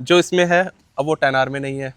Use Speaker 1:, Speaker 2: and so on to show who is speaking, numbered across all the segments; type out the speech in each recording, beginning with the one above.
Speaker 1: जो इसमें है अब वो 10R में नहीं है।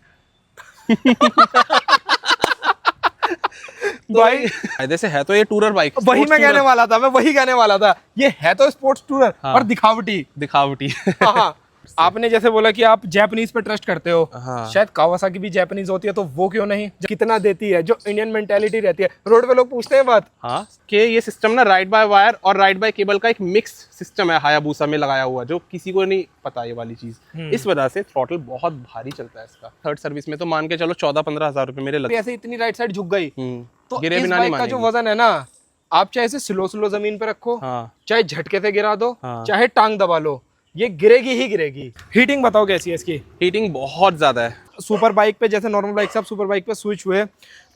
Speaker 1: तो
Speaker 2: भाई
Speaker 1: फायदे से है तो ये टूरर बाइक,
Speaker 2: वही मैं कहने वाला था, मैं वही कहने वाला था, ये है तो स्पोर्ट्स टूरर
Speaker 1: हाँ।
Speaker 2: और दिखावटी।
Speaker 1: दिखावटी।
Speaker 2: हाँ। आपने जैसे बोला कि आप जापानीज पे ट्रस्ट करते हो,
Speaker 1: हाँ।
Speaker 2: शायद कावासाकी भी जापानीज होती है, तो वो क्यों नहीं? कितना देती है, जो इंडियन मेंटेलिटी रहती है। रोड पे लोग पूछते हैं बात,
Speaker 1: हाँ कि ये सिस्टम ना राइड बाय वायर और राइड बाय केबल का एक मिक्स सिस्टम है हायाबुसा में लगाया हुआ, जो किसी को नहीं पता ये वाली चीज। इस वजह से थ्रॉटल बहुत भारी चलता है इसका। थर्ड सर्विस में तो मान के चलो 14-15 हजार रुपए मेरे लगे।
Speaker 2: ऐसे इतनी राइट साइड झुक गई तो
Speaker 1: गिरे
Speaker 2: इस
Speaker 1: बिना नहीं
Speaker 2: बाइक का जो
Speaker 1: मानेंगे।
Speaker 2: वजन है ना, आप चाहे इसे स्लो जमीन पे रखो,
Speaker 1: हाँ।
Speaker 2: चाहे झटके से गिरा दो,
Speaker 1: हाँ।
Speaker 2: चाहे टांग दबा लो, ये गिरेगी ही गिरेगी। हीटिंग बताओ कैसी है इसकी?
Speaker 1: हीटिंग बहुत ज्यादा है।
Speaker 2: सुपर बाइक पे जैसे नॉर्मल बाइक से आप सुपर बाइक पे स्विच हुए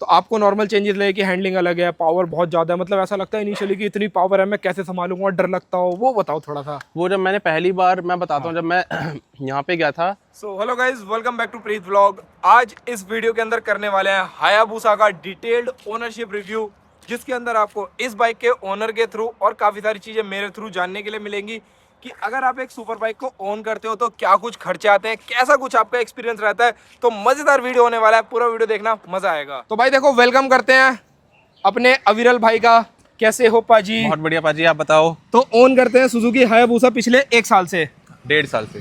Speaker 2: तो आपको नॉर्मल चेंजेस लगे कि हैंडलिंग अलग है, पावर बहुत ज्यादा है, मतलब ऐसा लगता है इनिशियली कि इतनी पावर है मैं कैसे संभालूंगा, डर लगता हो, वो बताओ थोड़ा सा।
Speaker 1: वो जब मैंने पहली बार, मैं बताता हूँ, जब मैं यहाँ पे गया था।
Speaker 2: So hello guys, welcome back to Preet vlog. आज इस वीडियो के अंदर करने वाले हैं हायाबुसा का डिटेल्ड ओनरशिप रिव्यू, जिसके अंदर आपको इस बाइक के ओनर के थ्रू और काफी सारी चीजें मेरे थ्रू जानने के लिए मिलेंगी कि अगर आप एक सुपर बाइक को ओन करते हो तो क्या कुछ खर्चे आते हैं, कैसा कुछ आपका एक्सपीरियंस रहता है। तो मजेदार वीडियो होने वाला है, पूरा वीडियो देखना, मजा आएगा। तो भाई देखो, वेलकम करते हैं अपने अविरल भाई का। कैसे हो पाजी?
Speaker 1: बहुत बढ़िया पाजी, आप बताओ।
Speaker 2: तो ओन करते हैं सुजुकी हायाबुसा पिछले 1 साल से,
Speaker 1: 1.5 साल से।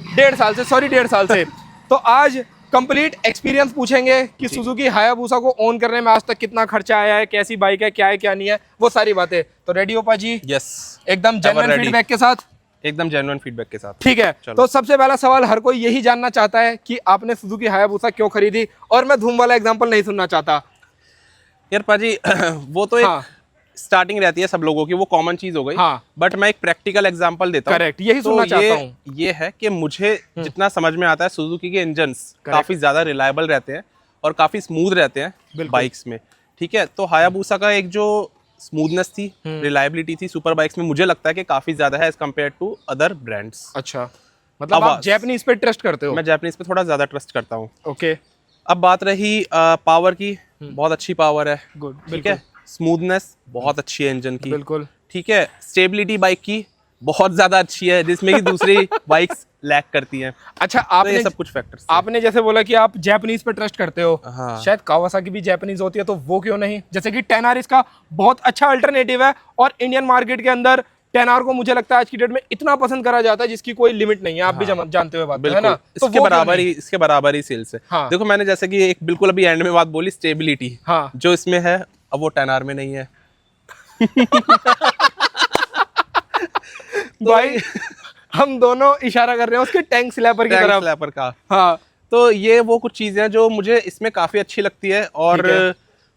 Speaker 2: 1.5 साल से। तो आज कंप्लीट एक्सपीरियंस पूछेंगे कि सुजुकी हायाबुसा को ओन करने में आज तक कितना खर्चा आया है, कैसी बाइक है, क्या नहीं है, वो सारी बातें। तो रेडी हो पाजी?
Speaker 1: यस,
Speaker 2: एकदम जेन्युइन फीडबैक के साथ।
Speaker 1: एकदम जेन्युइन फीडबैक के साथ।
Speaker 2: ठीक है, तो सबसे पहला सवाल हर कोई यही जानना चाहता है कि आपने सुजुकी हायाबुसा क्यों खरीदी, और मैं धूम वाला एग्जांपल नहीं सुनना चाहता
Speaker 1: यार पाजी। वो तो एक स्टार्टिंग रहती है सब लोगों की, वो कॉमन चीज हो गई।
Speaker 2: हाँ।
Speaker 1: बट मैं एक प्रैक्टिकल एग्जांपल देता हूँ।
Speaker 2: करेक्ट, यही सुनना चाहता हूँ।
Speaker 1: ये है कि मुझे जितना समझ में आता है, सुजुकी के इंजन्स काफी ज्यादा रिलायबल रहते हैं और काफी स्मूथ रहते हैं बाइक्स में। ठीक है, तो हायाबुसा का एक जो स्मूथनेस थी, रिलायबिलिटी थी सुपर बाइक्स में, मुझे लगता है कि काफी ज्यादा है as compared to other brands.
Speaker 2: अच्छा, मतलब आप जापानीज पे ट्रस्ट करते हो?
Speaker 1: मैं जापानीज पे थोड़ा ज्यादा ट्रस्ट करता हूँ।
Speaker 2: ओके।
Speaker 1: अब बात रही पावर की, बहुत अच्छी पावर है।
Speaker 2: गुड।
Speaker 1: ठीक है, स्मूथनेस बहुत अच्छी है इंजन की।
Speaker 2: बिल्कुल।
Speaker 1: ठीक है, स्टेबिलिटी बाइक की बहुत ज्यादा अच्छी है, जिसमें कि दूसरी बाइक्स लैग करती हैं।
Speaker 2: अच्छा,
Speaker 1: तो
Speaker 2: आपने
Speaker 1: ये सब कुछ फैक्टर्स।
Speaker 2: आपने जैसे बोला कि आप जापानीज पे ट्रस्ट करते हो,
Speaker 1: हाँ।
Speaker 2: शायद कावासाकी भी जापानीज होती है, तो वो क्यों नहीं? जैसे कि 10R इसका बहुत अच्छा अल्टरनेटिव है, और इंडियन मार्केट के अंदर 10R को मुझे लगता है आज की डेट में इतना पसंद करा जाता है जिसकी कोई लिमिट नहीं है। आप भी जानते हुए बात है ना, तो
Speaker 1: इसके बराबर ही सेल्स है।
Speaker 2: हाँ।
Speaker 1: देखो, मैंने जैसे कि एक बिल्कुल अभी एंड में बात बोली, स्टेबिलिटी।
Speaker 2: हाँ।
Speaker 1: जो इसमें है अब वो 10R में नहीं है।
Speaker 2: भाई हम दोनों इशारा कर रहे हैं उसके टैंक स्लैपर की तरफ।
Speaker 1: स्लैपर का।
Speaker 2: हाँ।
Speaker 1: तो ये वो कुछ चीजें हैं जो मुझे इसमें काफी अच्छी लगती है, और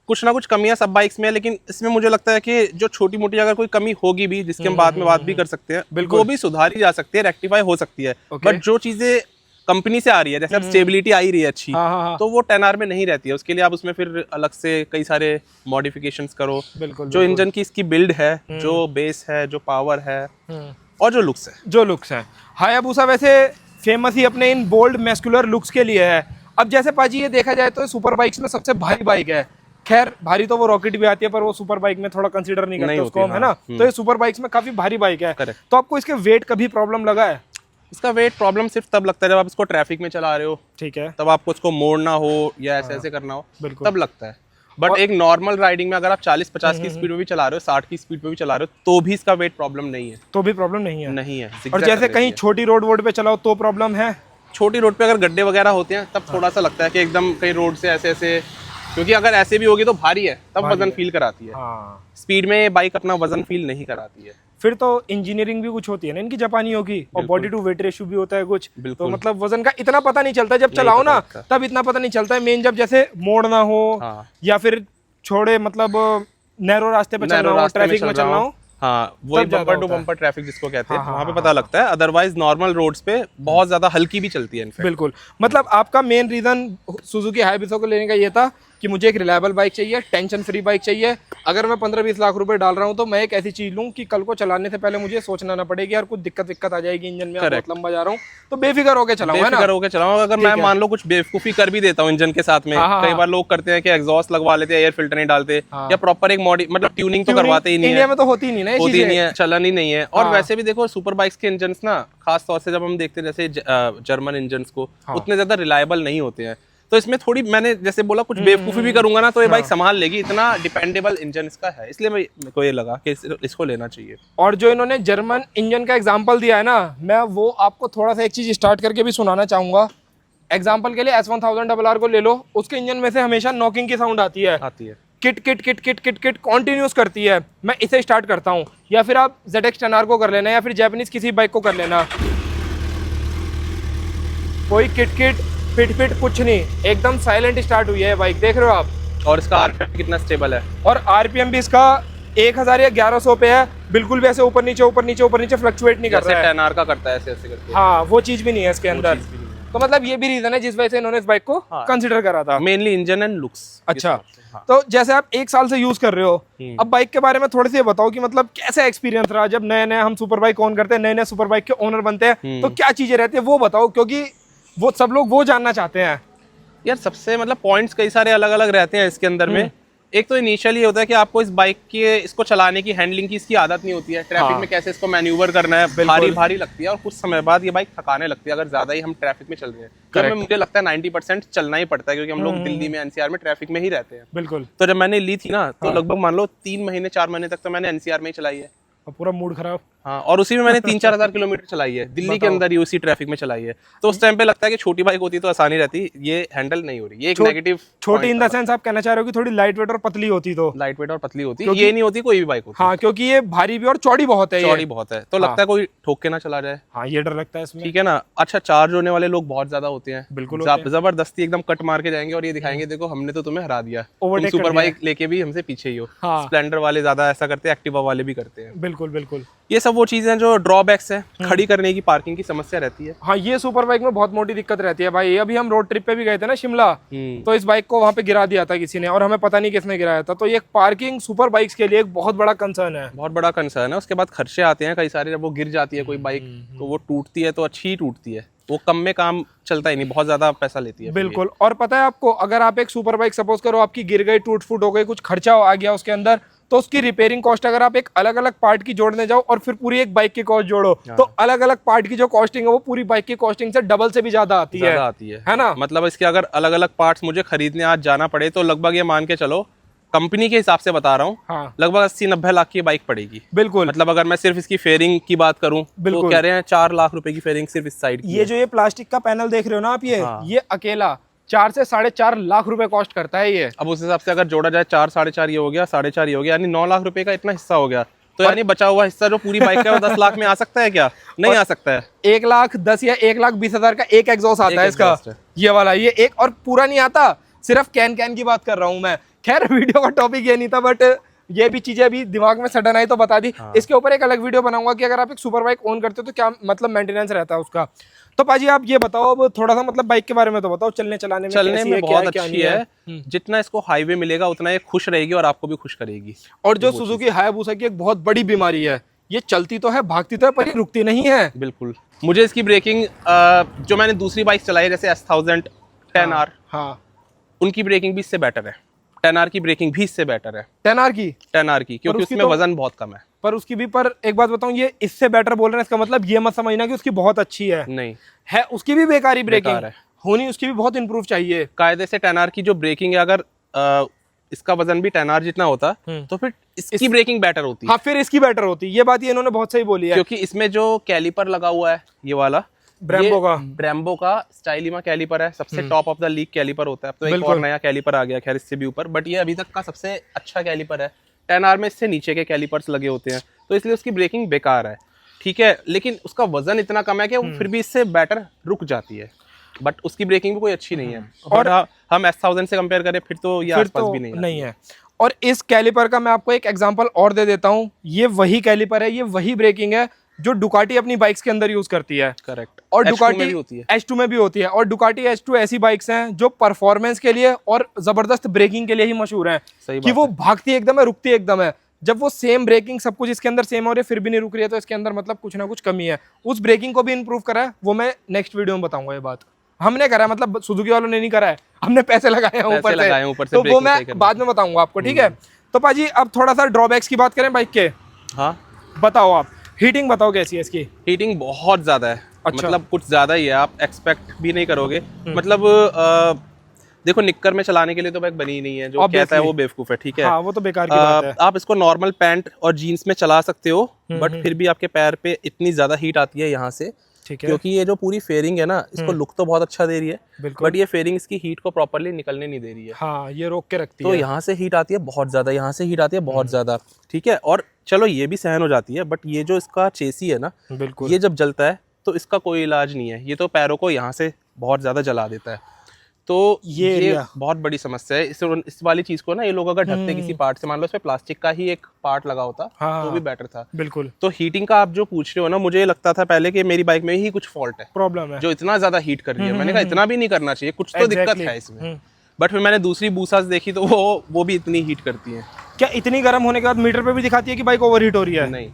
Speaker 1: कुछ ना कुछ कमियां सब बाइक्स में है, लेकिन इसमें मुझे लगता है कि जो छोटी मोटी अगर कोई कमी होगी भी, जिसके हम बाद में बात भी कर सकते हैं, वो भी सुधारी जा सकती है, रेक्टिफाई हो सकती है। बट जो चीजें कंपनी से आ रही है, जैसे अब स्टेबिलिटी आ ही रही है अच्छी, तो वो 10R में नहीं रहती है। उसके लिए आप उसमें फिर अलग से कई सारे मॉडिफिकेशंस करो। जो इंजन की इसकी बिल्ड है, जो बेस है, जो पावर है, और जो लुक्स है। हायाबुसा वैसे फेमस ही अपने इन बोल्ड मैस्कुलर लुक्स के लिए है। अब जैसे पाजी ये देखा जाए तो सुपर बाइक्स में सबसे भारी बाइक है। खैर, भारी तो वो रॉकेट भी आती है, पर वो सुपर बाइक में थोड़ा कंसीडर नहीं करते उसको, है ना। तो ये सुपर बाइक्स में काफी भारी बाइक है। तो आपको इसके वेट कभी प्रॉब्लम लगा है? इसका वेट प्रॉब्लम सिर्फ तब लगता है जब आप इसको ट्रैफिक में चला रहे हो। ठीक है, तब आपको इसको मोड़ना हो या ऐसे करना हो, तब लगता है। बट एक नॉर्मल राइडिंग में अगर आप 40-50 की स्पीड में भी चला रहे हो, 60 की स्पीड में भी चला रहे हो, तो भी इसका वेट प्रॉब्लम नहीं है।
Speaker 2: तो भी प्रॉब्लम नहीं है?
Speaker 1: नहीं है।
Speaker 2: और जैसे कहीं छोटी रोड पे चलाओ तो प्रॉब्लम है?
Speaker 1: छोटी रोड पे अगर गड्ढे वगैरह होते हैं तब थोड़ा सा लगता है कि एकदम कहीं रोड से ऐसे, क्योंकि अगर ऐसे भी होगी तो भारी है, तब वजन फील कराती है। स्पीड में बाइक अपना वजन फील नहीं कराती है।
Speaker 2: फिर तो इंजीनियरिंग भी कुछ होती है ना इनकी जापानियों की, और बॉडी टू वेट रेशियो भी होता है कुछ, तो मतलब वजन का इतना पता नहीं चलता। जब चलाओ ना तब इतना पता नहीं चलता है। मेन जब जैसे मोड़ना हो या फिर छोड़े मतलब नैरो रास्ते पे चलना हो, ट्रैफिक में चलना हो,
Speaker 1: हाँ, वही बम्पर टू बम्पर ट्रैफिक जिसको कहते हैं, वहाँ पे पता लगता है। अदरवाइज नॉर्मल रोड्स पे बहुत ज्यादा हल्की भी चलती है।
Speaker 2: बिल्कुल। मतलब आपका मेन रीजन सुजुकी हायाबुसा को लेने का ये था कि मुझे एक रिलायबल बाइक चाहिए, टेंशन फ्री बाइक चाहिए। अगर मैं 15-20 लाख रुपए डाल रहा हूँ तो मैं एक ऐसी चीज लूँ कि कल को चलाने से पहले मुझे सोचना ना पड़ेगी यार कुछ दिक्कत आ जाएगी इंजन में, बहुत लंबा जा रहा हूँ, तो बेफिक्र होकर चलाऊँ, है ना?
Speaker 1: बेफिक्र होकर चलाऊं। अगर मैं मान लो कुछ बेवकूफी कर भी देता हूँ इंजन के साथ में, कई बार लोग करते हैं कि एग्जॉस्ट लगवा लेते हैं, एयर फिल्टर नहीं डालते, या प्रॉपर एक मतलब ट्यूनिंग तो करवाते ही नहीं है।
Speaker 2: इंडिया में तो होती नहीं ना,
Speaker 1: होती नहीं है, चलन ही नहीं है। और वैसे भी देखो सुपर बाइक्स के इंजन ना, खास तौर से जब हम देखते हैं जैसे जर्मन इंजन को, उतने ज्यादा रिलायबल नहीं होते हैं। तो इसमें थोड़ी मैंने जैसे बोला कुछ बेवकूफी भी करूंगा ना तो ये बाइक संभाल लेगी, इतना डिपेंडेबल इंजन इसका है, इसलिए मेरे को ये लगा कि इसको लेना चाहिए।
Speaker 2: और जो इन्होंने जर्मन इंजन का एग्जांपल दिया है ना, मैं वो आपको थोड़ा सा एक चीज स्टार्ट करके भी सुनाना चाहूंगा। एग्जांपल के लिए S1000RR को ले लो, उसके इंजन में से हमेशा नॉकिंग की साउंड आती है, kit kit kit kit kit kit continuous करती है। मैं इसे स्टार्ट करता हूँ, या फिर आप ZX-10R को कर लेना, या फिर जापानीज किसी बाइक को कर लेना, कोई किट किट फिट फिट कुछ नहीं, एकदम साइलेंट स्टार्ट हुई है बाइक, देख रहे हो आप।
Speaker 1: और इसका आरपीएम कितना स्टेबल है,
Speaker 2: और आरपीएम भी इसका 1000 या 1100 पे है, बिल्कुल भी ऐसे ऊपर नीचे फ्लक्चुएट नहीं कर रहा है,
Speaker 1: 10R का करता है ऐसे ऐसे करके।
Speaker 2: हाँ, वो चीज भी नहीं है इसके अंदर। तो मतलब ये भी रीजन है जिस वजह से इन्होंने इस बाइक को कंसिडर करा था,
Speaker 1: मेनली इंजन एंड लुक्स।
Speaker 2: अच्छा, तो जैसे आप 1 साल से यूज कर रहे हो, अब बाइक के बारे में थोड़ी सी बताओ कि मतलब कैसा एक्सपीरियंस रहा जब नए नए हम सुपर बाइक ऑन करते हैं, नए नए सुपर बाइक के ओनर बनते हैं, तो क्या चीजें रहती है वो बताओ, क्योंकि वो सब लोग वो जानना चाहते हैं
Speaker 1: यार। सबसे मतलब पॉइंट्स कई सारे अलग अलग रहते हैं इसके अंदर में। एक तो इनिशियली होता है कि आपको इस बाइक के इसको चलाने की, हैंडलिंग की इसकी आदत नहीं होती है, ट्रैफिक में कैसे इसको मैन्यूवर करना है, भारी भारी लगती है, और कुछ समय बाद ये बाइक थकाने लगती है अगर ज्यादा ही हम ट्रैफिक में चल रहे हैं। तो मुझे लगता है 90% चलना ही पड़ता है, क्योंकि हम लोग दिल्ली में एनसीआर में ट्रैफिक में ही रहते हैं।
Speaker 2: बिल्कुल।
Speaker 1: तो जब मैंने ली थी ना, तो लगभग मान लो 3 महीने 4 महीने तक तो मैंने एनसीआर में ही चलाई है,
Speaker 2: पूरा मूड खराब।
Speaker 1: हाँ, और उसी में मैंने 3-4 हज़ार किलोमीटर चलाई है, दिल्ली के अंदर ही उसी ट्रैफिक में चलाई है। तो उस टाइम पे लगता है कि छोटी बाइक होती तो आसानी रहती, ये हैंडल नहीं हो रही, ये एक नेगेटिव।
Speaker 2: छोटी इन द सेंस आप कहना चाह रहे हो कि थोड़ी लाइट वेट और पतली होती, तो
Speaker 1: लाइट वेट और पतली होती, ये नहीं होती कोई भी बाइक होती।
Speaker 2: हाँ, क्योंकि ये भारी भी और चौड़ी बहुत है,
Speaker 1: चौड़ी बहुत है, तो लगता है कोई ठोक के ना चला जाए।
Speaker 2: हाँ, ये डर लगता है इसमें,
Speaker 1: ठीक है ना। अच्छा, चार्ज होने वाले लोग बहुत ज्यादा होते हैं,
Speaker 2: बिल्कुल
Speaker 1: जबरदस्ती एकदम कट मार के जाएंगे और ये दिखाएंगे देखो हमने तो तुम्हें हरा दिया, तुम सुपर बाइक लेके भी हमसे पीछे ही हो। स्प्लेंडर वाले ज्यादा ऐसा करते हैं, एक्टिवा वाले भी करते हैं।
Speaker 2: बिल्कुल बिल्कुल,
Speaker 1: ये सब वो चीजें जो ड्रॉबैक्स है, खड़ी करने की, पार्किंग की समस्या रहती है।
Speaker 2: हाँ, ये सुपर बाइक में बहुत मोटी दिक्कत रहती है भाई। अभी हम रोड ट्रिप पे भी गए थे ना शिमला, तो इस बाइक को वहाँ पे गिरा दिया था किसी ने, और हमें पता नहीं किसने गिराया था। तो ये पार्किंग सुपर बाइक्स के लिए एक बहुत बड़ा कंसर्न है,
Speaker 1: बहुत बड़ा कंसर्न है। उसके बाद खर्चे आते हैं कई सारे, जब वो गिर जाती है कोई बाइक तो वो टूटती है तो अच्छी ही टूटती है, वो कम में काम चलता ही नहीं, बहुत ज्यादा पैसा लेती है।
Speaker 2: बिल्कुल। और पता है आपको, अगर आप एक सुपर बाइक सपोज करो आपकी गिर गई, टूट फूट हो गई, कुछ खर्चा आ गया उसके अंदर, तो उसकी रिपेयरिंग कॉस्ट अगर आप एक अलग अलग पार्ट की जोड़ने जाओ और फिर पूरी एक बाइक की कॉस्ट जोड़ो, तो अलग अलग पार्ट की जो कॉस्टिंग है वो पूरी बाइक की कॉस्टिंग से डबल से भी ज्यादा आती है ना।
Speaker 1: मतलब इसके अगर अलग अलग पार्ट्स मुझे खरीदने आज जाना पड़े तो लगभग ये मान के चलो, कंपनी के हिसाब से बता रहा हूँ,
Speaker 2: हाँ,
Speaker 1: लगभग 80-90 लाख की बाइक पड़ेगी।
Speaker 2: बिल्कुल।
Speaker 1: मतलब अगर मैं सिर्फ इसकी फेयरिंग की बात करूं तो कह रहे हैं 4 लाख रुपए की फेयरिंग सिर्फ इस साइड की।
Speaker 2: ये जो ये प्लास्टिक का पैनल देख रहे हो ना आप, ये अकेला 4 से 4.5 लाख रुपए कॉस्ट करता है ये।
Speaker 1: अब उस हिसाब से अगर जोड़ा जाए 4-4.5 ये हो गया, 4.5 ये हो गया, यानी 9 लाख रुपए का इतना हिस्सा हो गया। तो यानी बचा हुआ हिस्सा जो पूरी बाइक का है वो 10 लाख में आ सकता है क्या? नहीं आ सकता है।
Speaker 2: 1,10,000 या 1,20,000 का एक एग्जॉस्ट आता है इसका, ये वाला, ये एक, और पूरा नहीं आता, सिर्फ कैन की बात कर रहा हूँ मैं। खैर, वीडियो का टॉपिक ये नहीं था, बट ये भी चीजें अभी दिमाग में सडन आई तो बता दी। इसके ऊपर एक अलग वीडियो बनाऊंगा कि अगर आप एक सुपर बाइक ओन करते हो तो क्या मतलब मेंटेनेंस रहता है उसका। तो पाजी आप ये बताओ अब थोड़ा सा, मतलब बाइक के बारे में तो बताओ, चलने में
Speaker 1: बहुत अच्छी है। जितना इसको हाईवे मिलेगा उतना ये खुश रहेगी और आपको भी खुश करेगी।
Speaker 2: और जो सुजुकी हायाबुसा की एक बहुत बड़ी बीमारी है, ये चलती तो है, भागती तो है, पर ये रुकती नहीं है।
Speaker 1: बिल्कुल। मुझे इसकी ब्रेकिंग, जो मैंने दूसरी बाइक चलाई है जैसे S1000
Speaker 2: हाँ,
Speaker 1: उनकी ब्रेकिंग भी इससे बेटर है। 10R की ब्रेकिंग भी इससे बेटर है।
Speaker 2: 10R की,
Speaker 1: क्योंकि उसमें वजन बहुत कम है।
Speaker 2: पर उसकी भी, पर एक बात बताऊं, ये इससे बेटर बोल रहे हैं, इसका मतलब ये मत समझना कि उसकी बहुत अच्छी है,
Speaker 1: नहीं
Speaker 2: है, उसकी भी बेकारी ब्रेकिंग है, होनी उसकी भी बहुत इंप्रूव चाहिए।
Speaker 1: कायदे से 10R की जो ब्रेकिंग है, अगर इसका वजन भी 10R जितना होता तो फिर इसकी ब्रेकिंग बेटर होती।
Speaker 2: हाँ, फिर इसकी बेटर होती, ये बात ये इन्होंने बहुत सही बोली है।
Speaker 1: क्योंकि इसमें जो कैलिपर लगा हुआ है, ये वाला ब्रेम्बो का स्टाइलिमा कैलिपर है, सबसे top of the league caliper होता है। अब तो एक और नया कैलिपर आ गया, खैर इससे भी ऊपर, बट ये अभी तक का सबसे अच्छा कैलिपर है। 10R में इससे नीचे के कैलिपर्स लगे होते हैं, तो इसलिए उसकी ब्रेकिंग बेकार है। ठीक है, लेकिन उसका वजन इतना कम है कि वो फिर भी इससे बेटर रुक जाती है, बट उसकी ब्रेकिंग भी कोई अच्छी नहीं है। और हम S1000 से कंपेयर करें फिर तो ये आसपास भी नहीं
Speaker 2: है। और इस कैलिपर का मैं आपको एक एग्जांपल और दे देता हूँ, ये वही कैलिपर है, ये वही ब्रेकिंग है जो डुकाटी अपनी बाइक्स के अंदर यूज करती है।
Speaker 1: करेक्ट।
Speaker 2: और
Speaker 1: H2
Speaker 2: डुकाटी
Speaker 1: में भी होती है।
Speaker 2: H2 में भी होती है। और डुकाटी H2 ऐसी बाइक्स हैं जो परफॉर्मेंस के लिए और जबरदस्त ब्रेकिंग के लिए ही मशहूर है
Speaker 1: सही
Speaker 2: कि
Speaker 1: बात
Speaker 2: वो
Speaker 1: है।
Speaker 2: भागती एकदम है, रुकती एकदम है। जब वो सेम ब्रेकिंग सब कुछ इसके अंदर सेम हो रही है फिर भी नहीं रुक रही है, तो इसके अंदर मतलब कुछ ना कुछ कमी है। उस ब्रेकिंग को भी इंप्रूव करा है, वो मैं नेक्स्ट वीडियो में बताऊंगा। ये बात हमने करा है, मतलब सुजुकी वालों ने नहीं करा है, हमने पैसे लगाए हैं ऊपर से, तो वो मैं बाद में बताऊंगा आपको, ठीक है। तो पाजी अब थोड़ा सा ड्रॉबैक्स की बात करें बाइक के।
Speaker 1: हाँ
Speaker 2: बताओ आप, हीटिंग बताओ कैसी है इसकी।
Speaker 1: हीटिंग बहुत ज्यादा है।
Speaker 2: अच्छा।
Speaker 1: मतलब कुछ ज्यादा ही है, आप एक्सपेक्ट भी नहीं करोगे। मतलब देखो निक्कर में चलाने के लिए तो बाइक बनी ही नहीं है, जो कहता है वो बेवकूफ है, ठीक है।
Speaker 2: हाँ, वो तो बेकार की बात है।
Speaker 1: आप इसको नॉर्मल पैंट और जीन्स में चला सकते हो, बट फिर भी आपके पैर पे इतनी ज्यादा हीट आती है यहाँ से,
Speaker 2: ठीक है।
Speaker 1: क्योंकि ये जो पूरी फेयरिंग है ना, इसको लुक तो बहुत अच्छा दे रही है,
Speaker 2: बिल्कुल।
Speaker 1: बट ये फेयरिंग इसकी हीट को प्रॉपरली निकलने नहीं दे रही है।
Speaker 2: हाँ, ये रोक के रखती
Speaker 1: तो
Speaker 2: है।
Speaker 1: यहाँ से हीट आती है बहुत ज्यादा, यहाँ से हीट आती है बहुत ज्यादा, ठीक है। और चलो ये भी सहन हो जाती है, बट ये जो इसका चेसी है ना,
Speaker 2: बिल्कुल,
Speaker 1: ये जब जलता है तो इसका कोई इलाज नहीं है। ये तो पैरों को यहाँ से बहुत ज्यादा जला देता है, तो ये बहुत बड़ी समस्या है। इस वाली चीज को ना ये लोग अगर ढकते किसी पार्ट से, मान लो इसमें प्लास्टिक का ही एक पार्ट लगा होता,
Speaker 2: हाँ,
Speaker 1: तो भी बेटर था।
Speaker 2: बिल्कुल।
Speaker 1: तो हीटिंग का आप जो पूछ रहे हो ना, मुझे लगता था पहले कि मेरी बाइक में ही कुछ फॉल्ट है,
Speaker 2: प्रॉब्लम है
Speaker 1: जो इतना ज्यादा हीट कर रही है। मैंने कहा इतना भी नहीं करना चाहिए, कुछ तो दिक्कत है इसमें। बट फिर मैंने दूसरी बूसास देखी तो वो भी इतनी हीट करती है।
Speaker 2: क्या इतनी गर्म होने के बाद मीटर पे भी दिखाती है कि बाइक ओवर हीट हो रही है?
Speaker 1: नहीं,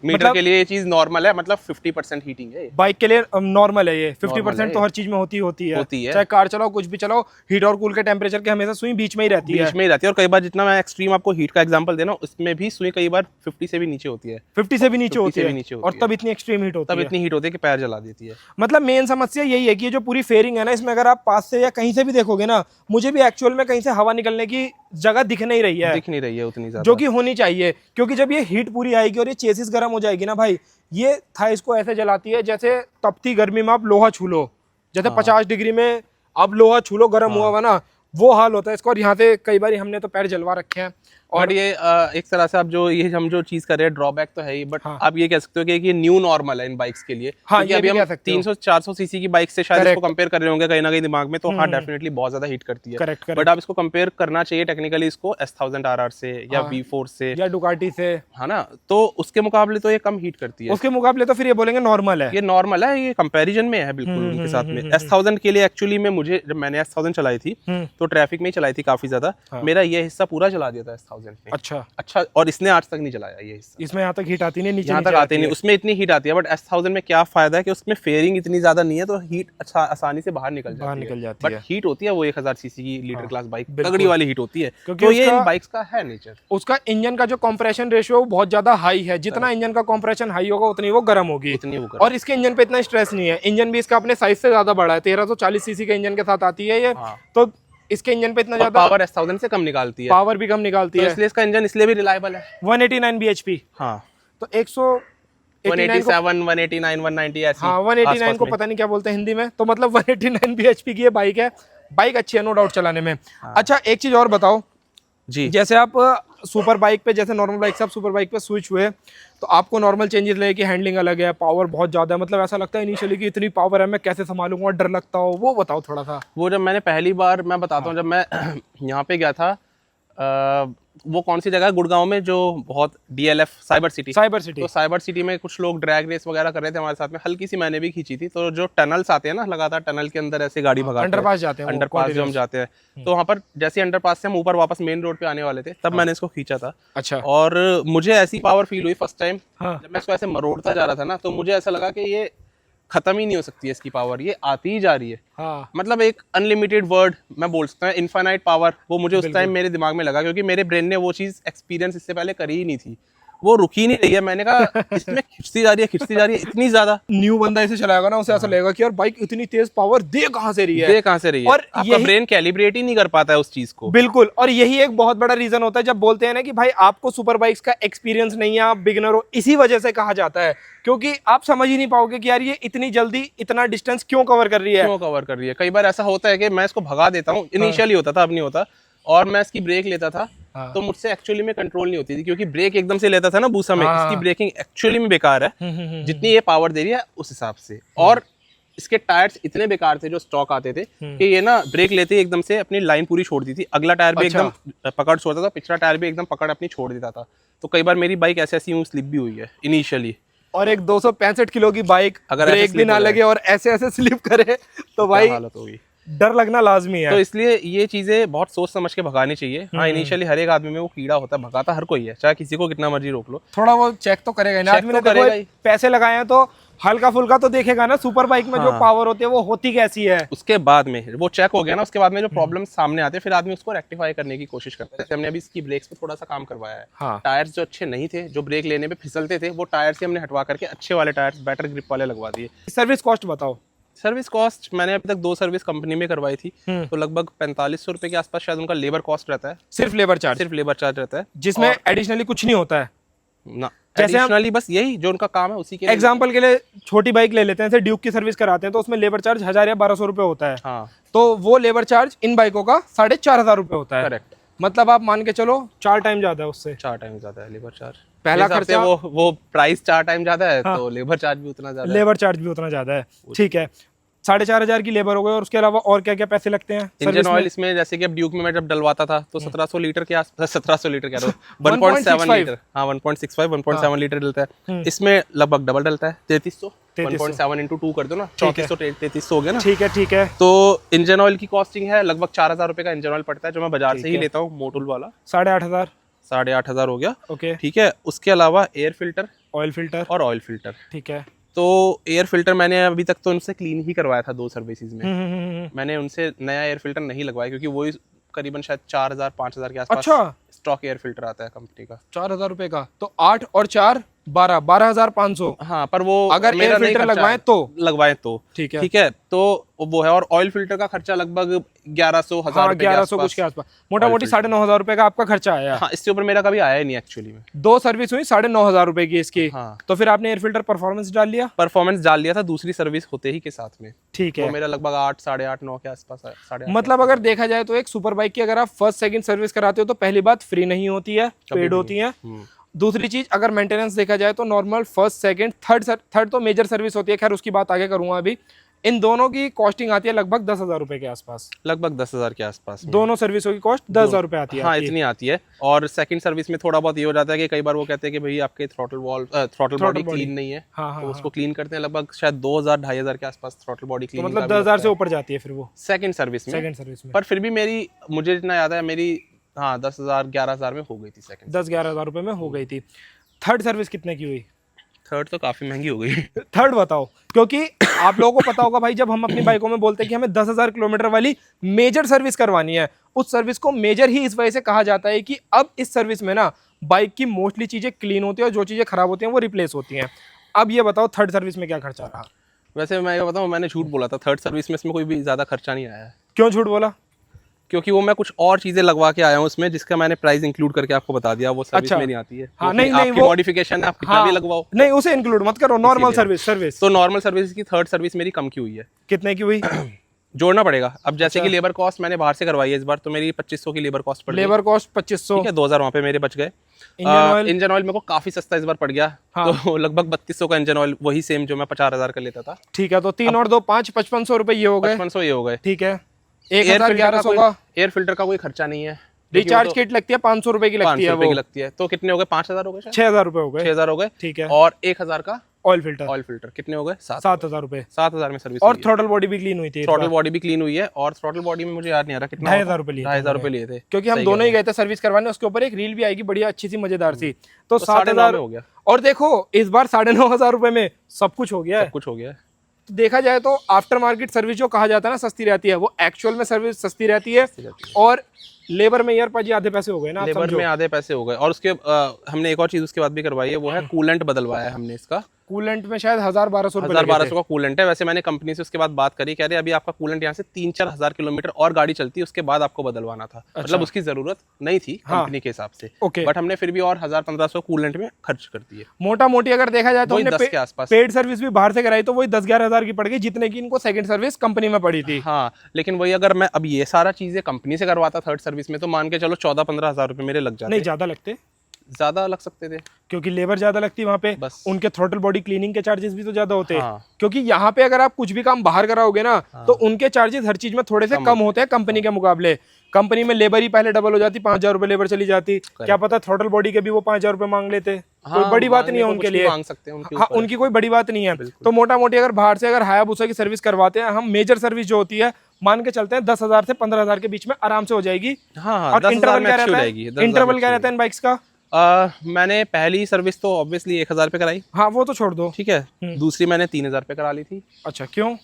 Speaker 1: मीटर के लिए ये चीज नॉर्मल है, मतलब 50% हीटिंग है।
Speaker 2: बाइक के लिए नॉर्मल है ये। 50% तो हर चीज में होती है। चाहे कार चलाओ कुछ भी चलाओ, हीट और कूल के टेम्परेचर के हमेशा सुई बीच में ही रहती है।
Speaker 1: बीच में ही रहती है। और कई बार जितना मैं एक्सट्रीम आपको हीट का एग्जांपल देना, उसमें भी सुई कई बार 50 से भी नीचे होती है।
Speaker 2: 50 से भी नीचे होती है और तब इतनी एक्सट्रीम हीट होती है।
Speaker 1: तब इतनी हीट होती है कि पैर जला देती है।
Speaker 2: मतलब मेन समस्या यही है कि ये जो पूरी फेयरिंग है ना, इसमें अगर आप पास से या कहीं से भी देखोगे ना, मुझे भी एक्चुअल में कहीं से हवा निकलने की जगह दिख नहीं रही है
Speaker 1: उतनी ज्यादा,
Speaker 2: जो कि होनी चाहिए। क्योंकि जब ये हीट पूरी आएगी और ये चेसिस गर्म हो जाएगी ना भाई, ये थाइस को ऐसे जलाती है जैसे तपती गर्मी में आप लोहा छू लो, जैसे 50 डिग्री में आप लोहा छू लो, गर्म हुआ ना, वो हाल होता है इसका। और यहाँ से कई बार हमने तो पैर जलवा रखे हैं।
Speaker 1: और ये एक तरह से आप हम जो चीज कर रहे हैं, ड्रॉबैक तो है ही, बट आप ये कह सकते हो कि ये न्यू नॉर्मल है इन बाइक्स के लिए।
Speaker 2: हाँ,
Speaker 1: क्योंकि अभी हम 300-400 सीसी की बाइक से शायद इसको कंपेयर कर रहे होंगे कहीं ना कहीं दिमाग में, तो हाँ डेफिनेटली बहुत ज्यादा हीट करती है। बट आप इसको कंपेयर करना चाहिए टेक्निकली इसको S1000 RR से या V4 से या
Speaker 2: डुकाटी से, है
Speaker 1: ना, तो उसके मुकाबले तो ये कम हीट करती है।
Speaker 2: उसके मुकाबले तो फिर ये बोलेंगे नॉर्मल है,
Speaker 1: ये नॉर्मल है, ये कंपैरिजन में है बिल्कुल उनके साथ में। S1000 के लिए एक्चुअली में मुझे, जब मैंने S1000 चलाई थी तो ट्रैफिक में ही चलाई थी काफी ज्यादा, मेरा ये हिस्सा पूरा जला दिया था S1000 ने। अच्छा, और इसने आज तक नहीं चलाया ये हिस्सा।
Speaker 2: इसमें यहाँ तक हीट आती नहीं, नीचे
Speaker 1: यहाँ तक आती नहीं, उसमें इतनी हीट आती है। बट S1000 में क्या फायदा है कि उसमें फेयरिंग इतनी ज्यादा नहीं है, तो हीट अच्छा आसानी से बाहर निकल जाती है। बट हीट होती है वो 1000 सीसी की लीटर क्लास बाइक, तगड़ी वाली हीट होती है, तो ये इन बाइक्स का है नेचर।
Speaker 2: उसका इंजन का जो कंप्रेशन रेशियो बहुत ज्यादा हाई है, जितना इंजन का कंप्रेशन हाई होगा उतनी वो गर्म होगी। और इसके इंजन पे इतना स्ट्रेस नहीं है, इंजन भी इसका अपने साइज से ज्यादा बड़ा है, 1340 सीसी के इंजन के साथ आती है ये। तो इसके इंजन पे इतना ज्यादा
Speaker 1: पावर S1000 से कम निकालती है,
Speaker 2: पावर भी कम निकालती है,
Speaker 1: इसलिए इसका इंजन इसलिए भी रिलायबल है।
Speaker 2: 189 bhp। हाँ, तो
Speaker 1: 187, 189, 190 ऐसी।
Speaker 2: हाँ, 189 को पता नहीं क्या बोलते हैं हिंदी में, तो मतलब 189 bhp की ये बाइक है। बाइक अच्छी है नो डाउट चलाने में। अच्छा, एक चीज और बताओ जी, जैसे आप सुपर बाइक पे, जैसे नॉर्मल बाइक से आप सुपर बाइक पे स्विच हुए, तो आपको नॉर्मल चेंजेस लगे कि हैंडलिंग अलग है, पावर बहुत ज्यादा है, मतलब ऐसा लगता है इनिशियली कि इतनी पावर है मैं कैसे संभालूंगा, डर लगता हो, वो बताओ थोड़ा सा।
Speaker 1: वो जब मैंने पहली बार, मैं बताता हूँ, जब मैं यहाँ पे गया था, वो कौन सी जगह है गुड़गांव में, जो बहुत DLF साइबर सिटी। तो साइबर सिटी में कुछ लोग ड्रैग रेस वगैरह कर रहे थे हमारे साथ में, हल्की सी मैंने भी खींची थी। तो जो टनल्स आते हैं ना, लगातार टनल के अंदर ऐसे गाड़ी भगाते हैं, अंडरपास जो हम जाते हैं, तो वहाँ पर जैसे अंडरपास से हम ऊपर वापस मेन रोड पे आने वाले थे, तब मैंने इसको खींचा था। अच्छा, और मुझे ऐसी पावर फील हुई फर्स्ट टाइम जब मैं इसको ऐसे मरोड़ता जा रहा था ना, तो मुझे ऐसा लगा कि ये खत्म ही नहीं हो सकती है इसकी पावर, ये आती ही जा रही है। हाँ। मतलब एक अनलिमिटेड वर्ड मैं बोल सकता हूँ, इनफाइनाइट पावर, वो मुझे उस टाइम मेरे दिमाग में लगा, क्योंकि मेरे ब्रेन ने वो चीज एक्सपीरियंस इससे पहले करी ही नहीं थी, वो रुकी नहीं रही है। मैंने कहा इसमें खिंचती जा रही है इतनी ज्यादा। न्यू बंदा इसे चलाएगा ना, उसे ऐसा लगेगा कि यार बाइक इतनी तेज पावर दे कहां से रही है, और आपका ब्रेन कैलिब्रेट ही नहीं कर पाता है उस चीज को। बिल्कुल, और यही एक बहुत बड़ा रीजन होता है जब बोलते हैं ना कि भाई आपको सुपर बाइक्स का एक्सपीरियंस नहीं है, आप बिगिनर हो, इसी वजह से कहा जाता है, क्योंकि आप समझ ही नहीं पाओगे कि यार ये इतनी जल्दी इतना डिस्टेंस क्यों कवर कर रही है। कई बार ऐसा होता है कि मैं इसको भगा देता हूँ, इनिशियली होता था, अब नहीं होता, और मैं इसकी ब्रेक लेता था, तो मुझसे एक्चुअली में कंट्रोल नहीं होती थी, क्योंकि ब्रेक एकदम से लेता था ना बूसा में। इसकी ब्रेकिंग एक्चुअली में बेकार है, जितनी ये पावर दे रही है उस हिसाब से। और इसके टायर्स इतने बेकार थे जो स्टॉक आते थे कि ये ना ब्रेक लेते ही एकदम से अपनी लाइन पूरी छोड़ दी थी, अगला टायर भी एकदम पकड़ छोड़ता था, पिछला टायर भी एकदम पकड़ अपनी छोड़ देता था। तो कई बार मेरी बाइक ऐसी यूं स्लिप भी हुई है इनिशियली,
Speaker 2: और एक 265 किलो की बाइक
Speaker 1: अगर
Speaker 2: ब्रेक भी ना लगे और ऐसे ऐसे स्लिप करे तो भाई
Speaker 1: हालत होगी।
Speaker 2: डर लगना लाजमी है।
Speaker 1: तो इसलिए ये चीजें बहुत सोच समझ के भगानी चाहिए। हाँ, इनिशियली हर एक आदमी में वो कीड़ा होता है, भगाता हर कोई है, चाहे किसी को कितना मर्जी रोक लो,
Speaker 2: थोड़ा वो चेक तो करेगा ना
Speaker 1: चेक
Speaker 2: आदमी
Speaker 1: तो
Speaker 2: ने। देखो
Speaker 1: करेगा ही।
Speaker 2: पैसे लगाए हैं तो हल्का फुल्का तो देखेगा ना सुपर बाइक में जो पावर होती है वो होती कैसी है।
Speaker 1: उसके बाद में वो चेक हो गया ना, उसके बाद में जो प्रॉब्लम सामने आते हैं फिर आदमी उसको रेक्टिफाई करने की कोशिश करता है। जैसे हमने अभी इसकी ब्रेक्स पे थोड़ा सा काम करवाया है।
Speaker 2: हाँ।
Speaker 1: टायर्स जो अच्छे नहीं थे, जो ब्रेक लेने पे फिसलते थे, वो टायर से हमने हटवा करके अच्छे वाले टायर्स, बेटर ग्रिप वाले लगवा दिए।
Speaker 2: सर्विस कॉस्ट बताओ।
Speaker 1: सर्विस कॉस्ट मैंने अभी तक 2 सर्विस कंपनी में करवाई थी, तो लगभग 4500 रुपए के आसपास शायद उनका लेबर कॉस्ट रहता है।
Speaker 2: सिर्फ लेबर चार्ज?
Speaker 1: सिर्फ लेबर चार्ज रहता है,
Speaker 2: जिसमें एडिशनली कुछ नहीं होता है
Speaker 1: ना।
Speaker 2: जैसे
Speaker 1: एडिशनली बस यही जो उनका काम है उसी के लिए।
Speaker 2: एग्जाम्पल के लिए छोटी बाइक ले लेते हैं, जैसे ड्यूक की सर्विस कराते हैं तो उसमें लेबर चार्ज 1000 या 1200 रुपए होता है।
Speaker 1: हाँ,
Speaker 2: तो वो लेबर चार्ज इन बाइकों का 4500 रुपए होता है।
Speaker 1: करेक्ट।
Speaker 2: मतलब आप मान के चलो 4 टाइम ज्यादा है उससे।
Speaker 1: 4 टाइम ज्यादा है लेबर चार्ज।
Speaker 2: पहला खर्चा
Speaker 1: वो प्राइस 4 टाइम ज्यादा है, तो लेबर चार्ज भी उतना ज्यादा है।
Speaker 2: लेबर चार्ज भी उतना ज्यादा है, ठीक है। 4500 की लेबर हो गई और उसके अलावा और क्या क्या पैसे लगते हैं?
Speaker 1: इंजन ऑयल इसमें, जैसे कि अब ड्यूक में मैं जब डलवाता था तो 1700 लीटर के आसपास, 1700 लीटर कह रहा हूँ 1.7 लीटर, हाँ 1.65 1.7 लीटर डलता है। इसमें लगभग डबल डलता है, 3300। 1.7 into 2 कर दो ना, 3400 हो गया ना।
Speaker 2: ठीक है, ठीक है।
Speaker 1: तो इंजन ऑयल की कॉस्टिंग है लगभग 4000 रुपए का इंजन ऑयल पड़ता है, जो मैं बाजार से ही लेता हूँ, मोटुल वाला।
Speaker 2: 8500।
Speaker 1: 8500 हो गया,
Speaker 2: ओके,
Speaker 1: ठीक है। उसके अलावा एयर फिल्टर,
Speaker 2: ऑयल फिल्टर
Speaker 1: और ऑयल फिल्टर,
Speaker 2: ठीक है।
Speaker 1: तो एयर फिल्टर मैंने अभी तक तो उनसे क्लीन ही करवाया था 2 सर्विसेज में। मैंने उनसे नया एयर फिल्टर नहीं लगवाया, क्योंकि वही करीबन शायद 4000 5000 के आसपास
Speaker 2: अच्छा,
Speaker 1: स्टॉक एयर फिल्टर आता है कंपनी का।
Speaker 2: 4000 रुपए का, तो 8 और 4 12,500।
Speaker 1: हाँ, पर वो
Speaker 2: अगर एयर फिल्टर लगवाएं तो
Speaker 1: ठीक है, तो वो है। और ऑयल फिल्टर का खर्चा लगभग 1100 रुपए
Speaker 2: 1100 कुछ के आसपास, मोटा मोटी 9500 रुपए का आपका खर्चा आया।
Speaker 1: हाँ, इससे ऊपर मेरा कभी आया नहीं एक्चुअली में।
Speaker 2: 2 सर्विस हुई 9500 रुपए की इसकी।
Speaker 1: हाँ।
Speaker 2: तो फिर आपने एयर फिल्टर परफॉर्मेंस डाल लिया?
Speaker 1: परफॉर्मेंस डाल लिया था दूसरी सर्विस होते ही के साथ में,
Speaker 2: ठीक है।
Speaker 1: वो मेरा लगभग 8 8.5 9 के आसपास है, 8.5।
Speaker 2: मतलब अगर देखा जाए तो एक सुपर बाइक की अगर आप फर्स्ट सेकंड सर्विस कराते हो तो पहली बात फ्री नहीं होती है, पेड होती है। दूसरी चीज अगर मेंटेनेंस देखा जाए तो नॉर्मल फर्स्ट सेकंड थर्ड तो मेजर सर्विस होती है, खैर उसकी बात आगे करूंगा अभी। इन दोनों की कॉस्टिंग आती है लगभग 10,000 रुपए के आसपास।
Speaker 1: लगभग 10,000 के आसपास
Speaker 2: दोनों सर्विसों की कॉस्ट 10,000 रुपए आती है।
Speaker 1: हाँ, इतनी आती है। और सेकंड सर्विस में थोड़ा बहुत ये हो जाता है कि कई बार वो कहते हैं कि भाई आपके थ्रोटल बॉडी क्लीन नहीं है।
Speaker 2: हाँ,
Speaker 1: तो उसको क्लीन करते हैं लगभग शायद 2000 2500 के आसपास थ्रोटल बॉडी क्लीन।
Speaker 2: मतलब 10,000 से ऊपर जाती है फिर वो
Speaker 1: सेकंड सर्विस में। पर फिर भी मुझे जितना याद है मेरी 10,000 11,000 में हो गई थी सेकंड।
Speaker 2: 10-11,000 रुपए में हो गई थी। थर्ड सर्विस कितने की हुई?
Speaker 1: थर्ड तो काफी महंगी हो गई।
Speaker 2: थर्ड बताओ, क्योंकि आप लोगों को पता होगा भाई, जब हम अपनी बाइकों में बोलते हैं कि हमें 10,000 किलोमीटर वाली मेजर सर्विस करवानी है, उस सर्विस को मेजर ही इस वजह से कहा जाता है कि अब इस सर्विस में ना बाइक की मोस्टली चीजें क्लीन होती है और जो चीजें खराब होती हैं वो रिप्लेस होती हैं। अब ये बताओ थर्ड सर्विस में क्या खर्चा रहा?
Speaker 1: वैसे मैं ये बताऊं, मैंने झूठ बोला था, थर्ड सर्विस में इसमें कोई भी ज्यादा खर्चा नहीं आया है।
Speaker 2: क्यों झूठ बोला?
Speaker 1: क्योंकि वो मैं कुछ और चीजें लगवा के आया हूँ उसमें, जिसका मैंने प्राइस इंक्लूड करके आपको बता दिया, वो सर्विस में नहीं आती है।
Speaker 2: हाँ, नहीं
Speaker 1: आपकी
Speaker 2: वो
Speaker 1: मॉडिफिकेशन है, आप कितना भी लगवाओ,
Speaker 2: नहीं उसे इंक्लूड मत करो। नॉर्मल सर्विस
Speaker 1: तो नॉर्मल सर्विस की थर्ड सर्विस मेरी कम की हुई है।
Speaker 2: कितने की हुई?
Speaker 1: जोड़ना पड़ेगा। अब जैसे कि लेबर कॉस्ट मैंने बाहर से करवाई है इस बार, तो मेरी 2500 की लेबर कॉस्ट पड़ गई।
Speaker 2: लेबर कॉस्ट 2500,
Speaker 1: ठीक है, 2000 वहाँ पे मेरे बच गए। इंजन ऑयल मेरे को काफी सस्ता इस बार पड़ गया। हाँ। तो लगभग 3200 का इंजन ऑयल, वही सेम जो मैं 50,000 का लेता था।
Speaker 2: ठीक है, तो 3 और 2 5 5500 रुपए ये हो गए।
Speaker 1: 5500 ये हो गए, ठीक
Speaker 2: है। 1100 का
Speaker 1: एयर फिल्टर का कोई खर्चा नहीं है।
Speaker 2: रिचार्ज किट लगती है 500 रुपए की लगती है, वो
Speaker 1: लगती है। तो कितने हो गए? 5000 हो गए,
Speaker 2: 6000 रुपए हो गए।
Speaker 1: 6000 हो गए,
Speaker 2: ठीक है।
Speaker 1: और 1000 का
Speaker 2: ऑयल फिल्टर
Speaker 1: कितने हो गए?
Speaker 2: 7,000 रुपए।
Speaker 1: 7,000 में सर्विस।
Speaker 2: और थ्रोटल बॉडी भी क्लीन हुई थी।
Speaker 1: थ्रोटल बॉडी भी क्लीन हुई है, और थ्रोटल बॉडी में मुझे याद नहीं आ रहा कितना,
Speaker 2: 2,500 रुपए लिए।
Speaker 1: 2,500 रुपए लिए थे,
Speaker 2: क्योंकि हम दोनों ही गए थे सर्विस करवाने। उसके ऊपर एक रील भी आएगी बढ़िया अच्छी सी मजेदार सी। तो 7,000
Speaker 1: हो गया।
Speaker 2: और देखो इस बार 9,500 रुपए में सब कुछ हो गया है।
Speaker 1: कुछ हो गया।
Speaker 2: तो देखा जाए तो आफ्टर मार्केट सर्विस जो कहा जाता है ना सस्ती रहती है, वो एक्चुअल में सर्विस सस्ती रहती है। और लेबर में यार पाजी आधे पैसे हो गए ना,
Speaker 1: लेबर में आधे पैसे हो गए। और उसके हमने एक और चीज उसके बाद भी करवाई है, वो है कूलेंट बदलवाया है हमने इसका।
Speaker 2: कूलेंट में शायद 1,000-1,200 रुपए
Speaker 1: 1,000-1,200 का कूलेंट है। वैसे मैंने कंपनी से उसके बाद बात करी, कह रहे अभी आपका कूलेंट यहाँ से 3-4 हजार किलोमीटर और गाड़ी चलती है, उसके बाद आपको बदलवाना था। मतलब उसकी जरूरत नहीं थी कंपनी के हिसाब से, बट हमने फिर भी और 1,000-1,500 कूलेंट में खर्च कर दिए।
Speaker 2: मोटा मोटी अगर देखा जाए तो हमने
Speaker 1: 10 के आसपास
Speaker 2: पेड सर्विस भी बाहर से कराई, तो वही 10-11 हजार की पड़ गई, जितने की इनको सेकंड सर्विस कंपनी में पड़ी थी।
Speaker 1: हाँ, लेकिन वही अगर मैं अब ये सारा चीजें कंपनी से करवाता थर्ड सर्विस में, तो मान के चलो 14-15 हजार रुपए मेरे लग जाते।
Speaker 2: नहीं, ज्यादा लगते।
Speaker 1: ज्यादा लग सकते थे,
Speaker 2: क्योंकि लेबर ज्यादा लगती है वहाँ पे,
Speaker 1: बस।
Speaker 2: उनके थ्रोटल बॉडी क्लीनिंग के चार्जेस भी तो ज्यादा होते हैं।
Speaker 1: हाँ।
Speaker 2: क्योंकि यहाँ पे अगर आप कुछ भी काम बाहर कराओगे ना तो उनके चार्जेस हर चीज में थोड़े से कम होते हैं कंपनी के मुकाबले। कंपनी में लेबर ही पहले डबल हो जाती, 5,000 रुपए लेबर चली जाती, क्या पता थ्रोटल बॉडी के भी वो 5,000 रुपए मांग लेते। कोई बड़ी बात नहीं है उनके लिए,
Speaker 1: मांग सकते हैं,
Speaker 2: हाँ उनकी कोई बड़ी बात नहीं है। तो मोटा मोटी अगर बाहर से अगर हायाबुसा की सर्विस करवाते हैं हम, मेजर सर्विस जो होती है मान के चलते हैं 10,000 से 15,000 के बीच में आराम से हो जाएगी।
Speaker 1: हाँ,
Speaker 2: और इंटरवल क्या रहता है? इंटरवल क्या रहता है इन बाइक्स का?
Speaker 1: मैंने पहली सर्विस तो ऑब्वियसली 1,000 पे कराई।
Speaker 2: हाँ वो तो छोड़ दो,
Speaker 1: ठीक है। दूसरी मैंने 3,000 पे करा ली थी।
Speaker 2: अच्छा क्यों?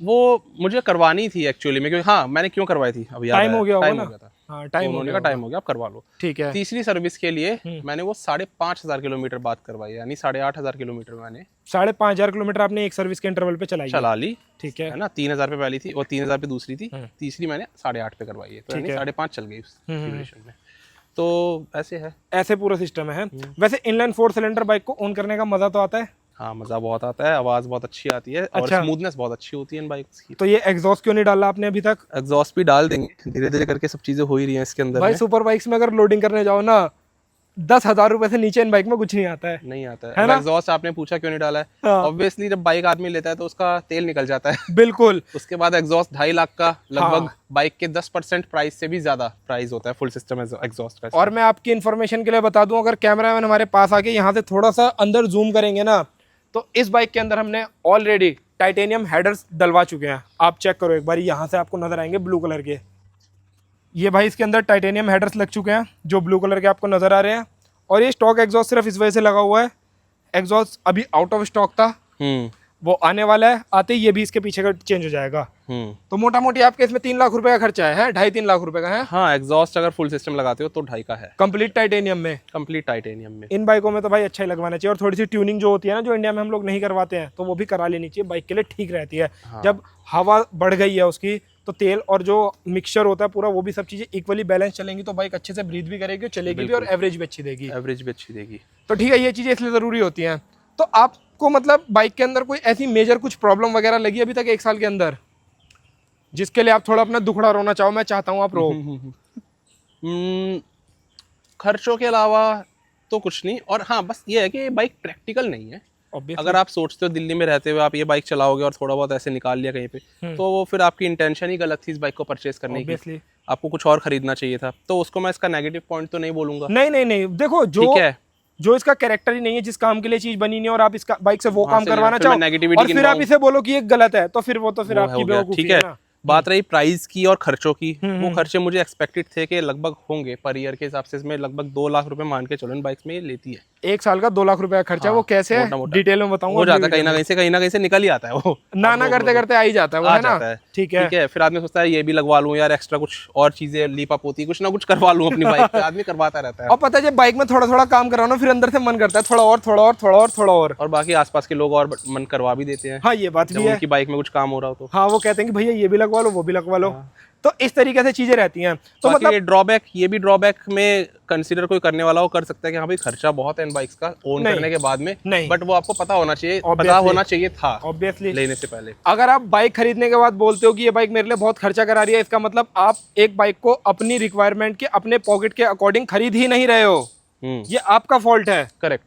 Speaker 1: वो मुझे करवानी थी एक्चुअली में, क्योंकि हाँ मैंने क्यों करवाई थी, अब याद
Speaker 2: टाइम
Speaker 1: आया,
Speaker 2: हो गया होगा
Speaker 1: टाइम
Speaker 2: ना?
Speaker 1: हो गया था।
Speaker 2: हाँ टाइम
Speaker 1: होने का टाइम हो गया, अब करवा लो।
Speaker 2: ठीक है।
Speaker 1: तीसरी सर्विस के लिए मैंने वो 5,500 किलोमीटर बाद करवाई, यानी 8,500 किलोमीटर मैंने
Speaker 2: 5,500 किलोमीटर आपने एक सर्विस के इंटरवल पे
Speaker 1: चला ली।
Speaker 2: ठीक है
Speaker 1: ना, 3,000 पे पहली थी और 3,000 पे दूसरी थी, तीसरी मैंने 8,500 पे करवाई है, तो यानी 5,500 चल गई उस ड्यूरेशन में। तो ऐसे है,
Speaker 2: ऐसे पूरा सिस्टम है। वैसे इनलाइन 4 सिलेंडर बाइक को ऑन करने का मजा तो आता है?
Speaker 1: हाँ मजा बहुत आता है, आवाज बहुत अच्छी आती है और स्मूथनेस बहुत अच्छी होती है इन बाइक्स की।
Speaker 2: तो ये एग्जॉस्ट क्यों नहीं डाला आपने अभी तक?
Speaker 1: एग्जॉस्ट भी डाल देंगे, धीरे धीरे करके सब चीजें हो ही रही हैं इसके अंदर
Speaker 2: भाई। सुपर बाइक्स में अगर लोडिंग करने जाओ ना 10,000 रुपए से नीचे इन बाइक में कुछ नहीं आता है।
Speaker 1: नहीं आता है। एग्जॉस्ट आपने पूछा क्यों नहीं डाला है, ऑब्वियसली जब बाइक आदमी लेता है तो उसका तेल निकल जाता है।
Speaker 2: बिल्कुल।
Speaker 1: उसके बाद एग्जॉस्ट 2.5 लाख का लगभग बाइक के 10% प्राइस से भी ज्यादा प्राइस होता है फुल सिस्टम एग्जॉस्ट का।
Speaker 2: और मैं आपकी इन्फॉर्मेशन के लिए बता दूं, अगर कैमरामैन हमारे पास आके यहाँ से थोड़ा सा अंदर जूम करेंगे ना तो इस बाइक के अंदर हमने ऑलरेडी टाइटेनियम हेडर्स डलवा चुके हैं। आप चेक करो एक बार, यहाँ से आपको नजर आएंगे ब्लू कलर के। ये भाई इसके अंदर टाइटेनियम हेडर्स लग चुके हैं जो ब्लू कलर के आपको नजर आ रहे हैं। और ये स्टॉक एग्जॉस्ट सिर्फ इस वजह से लगा हुआ है, एग्जॉस्ट अभी आउट ऑफ स्टॉक था, वो आने वाला है, आते ही ये भी इसके पीछे का चेंज हो जाएगा। तो मोटा मोटी आपके इसमें 3 लाख रुपए का खर्चा है, 2.5-3 लाख रुपए का है।
Speaker 1: हाँ, एग्जॉस्ट अगर फुल सिस्टम लगाते हो तो 2.5 का है,
Speaker 2: कंप्लीट टाइटेनियम में।
Speaker 1: कंप्लीट टाइटेनियम में
Speaker 2: इन बाइकों में तो भाई अच्छा ही लगवाना चाहिए। और थोड़ी सी ट्यूनिंग जो होती है ना, जो इंडिया में हम लोग नहीं करवाते हैं, तो वो भी करा लेनी चाहिए, बाइक के लिए ठीक रहती है। जब हवा बढ़ गई है उसकी तो तेल और जो मिक्सचर होता है पूरा, वो भी सब चीजें इक्वली बैलेंस चलेंगी तो बाइक अच्छे से ब्रीथ भी करेगी, चलेगी भी और एवरेज भी अच्छी देगी।
Speaker 1: एवरेज भी अच्छी देगी।
Speaker 2: तो ठीक है, ये चीजें इसलिए जरूरी होती हैं। तो आपको मतलब बाइक के अंदर कोई ऐसी मेजर कुछ प्रॉब्लम वगैरह लगी अभी तक 1 साल के अंदर, जिसके लिए आप थोड़ा अपना दुखड़ा रोना चाहो? मैं चाहता हूँ आप रो।
Speaker 1: खर्चों के अलावा तो कुछ नहीं। और हाँ, बस ये है कि बाइक प्रैक्टिकल नहीं है। अगर आप सोचते हो दिल्ली में रहते हुए आप ये बाइक चलाओगे और थोड़ा बहुत ऐसे निकाल लिया कहीं पे, तो वो फिर आपकी इंटेंशन ही गलत थी इस बाइक को परचेज करने की। आपको कुछ और खरीदना चाहिए था। तो उसको मैं इसका नेगेटिव पॉइंट तो नहीं बोलूंगा।
Speaker 2: नहीं, देखो जो इसका कैरेक्टर ही नहीं है, जिस काम के लिए चीज बनी नहीं है और आप इसका बाइक से वो काम करवाना चाहो और फिर आप इसे बोलो कि ये गलत है, तो फिर वो तो फिर आपकी बेवकूफी है ना।
Speaker 1: बात रही प्राइस की और खर्चों की, वो खर्चे मुझे एक्सपेक्टेड थे कि लगभग होंगे पर ईयर के हिसाब से। इसमें लगभग 2 लाख रुपए मान के चलो इन बाइक्स में ये लेती है।
Speaker 2: 1 साल का 2 लाख रुपए का खर्चा। वो कैसे है डिटेल में बताऊंगा।
Speaker 1: हो जाता है कहीं ना कहीं से निकल ही आता है वो,
Speaker 2: ना करते करते आ ही जाता है वो, है ना। ठीक है,
Speaker 1: फिर आदमी सोचता है ये भी लगवा लूं यार, एक्स्ट्रा कुछ और चीजें लीप अप होती है, कुछ ना कुछ करवा लूं अपनी बाइक पे। आदमी करवाता रहता है।
Speaker 2: और पता है जब बाइक में थोड़ा थोड़ा काम कराना, फिर अंदर से मन करता है थोड़ा और
Speaker 1: और बाकी आसपास के लोग और मन करवा भी देते हैं।
Speaker 2: हाँ ये बात भी है,
Speaker 1: उनकी बाइक में कुछ काम हो रहा हो तो।
Speaker 2: हाँ वो कहते हैं कि भैया ये भी लगवा लो वो भी लगवा लो। तो इस तरीके से चीजें रहती हैं। तो मतलब
Speaker 1: ये भी ड्रॉबैक में कंसीडर कोई करने वाला वो कर सकता है कि हाँ भाई खर्चा बहुत है इन बाइक्स का ओन करने के बाद में। नहीं, बट वो आपको पता होना चाहिए था ऑब्वियसली लेने से पहले।
Speaker 2: अगर आप बाइक खरीदने के बाद बोलते हो कि ये बाइक मेरे लिए बहुत खर्चा करा रही है, इसका मतलब आप एक बाइक को अपनी रिक्वायरमेंट के, अपने पॉकेट के अकॉर्डिंग खरीद ही नहीं रहे हो। ये आपका फॉल्ट है।
Speaker 1: करेक्ट।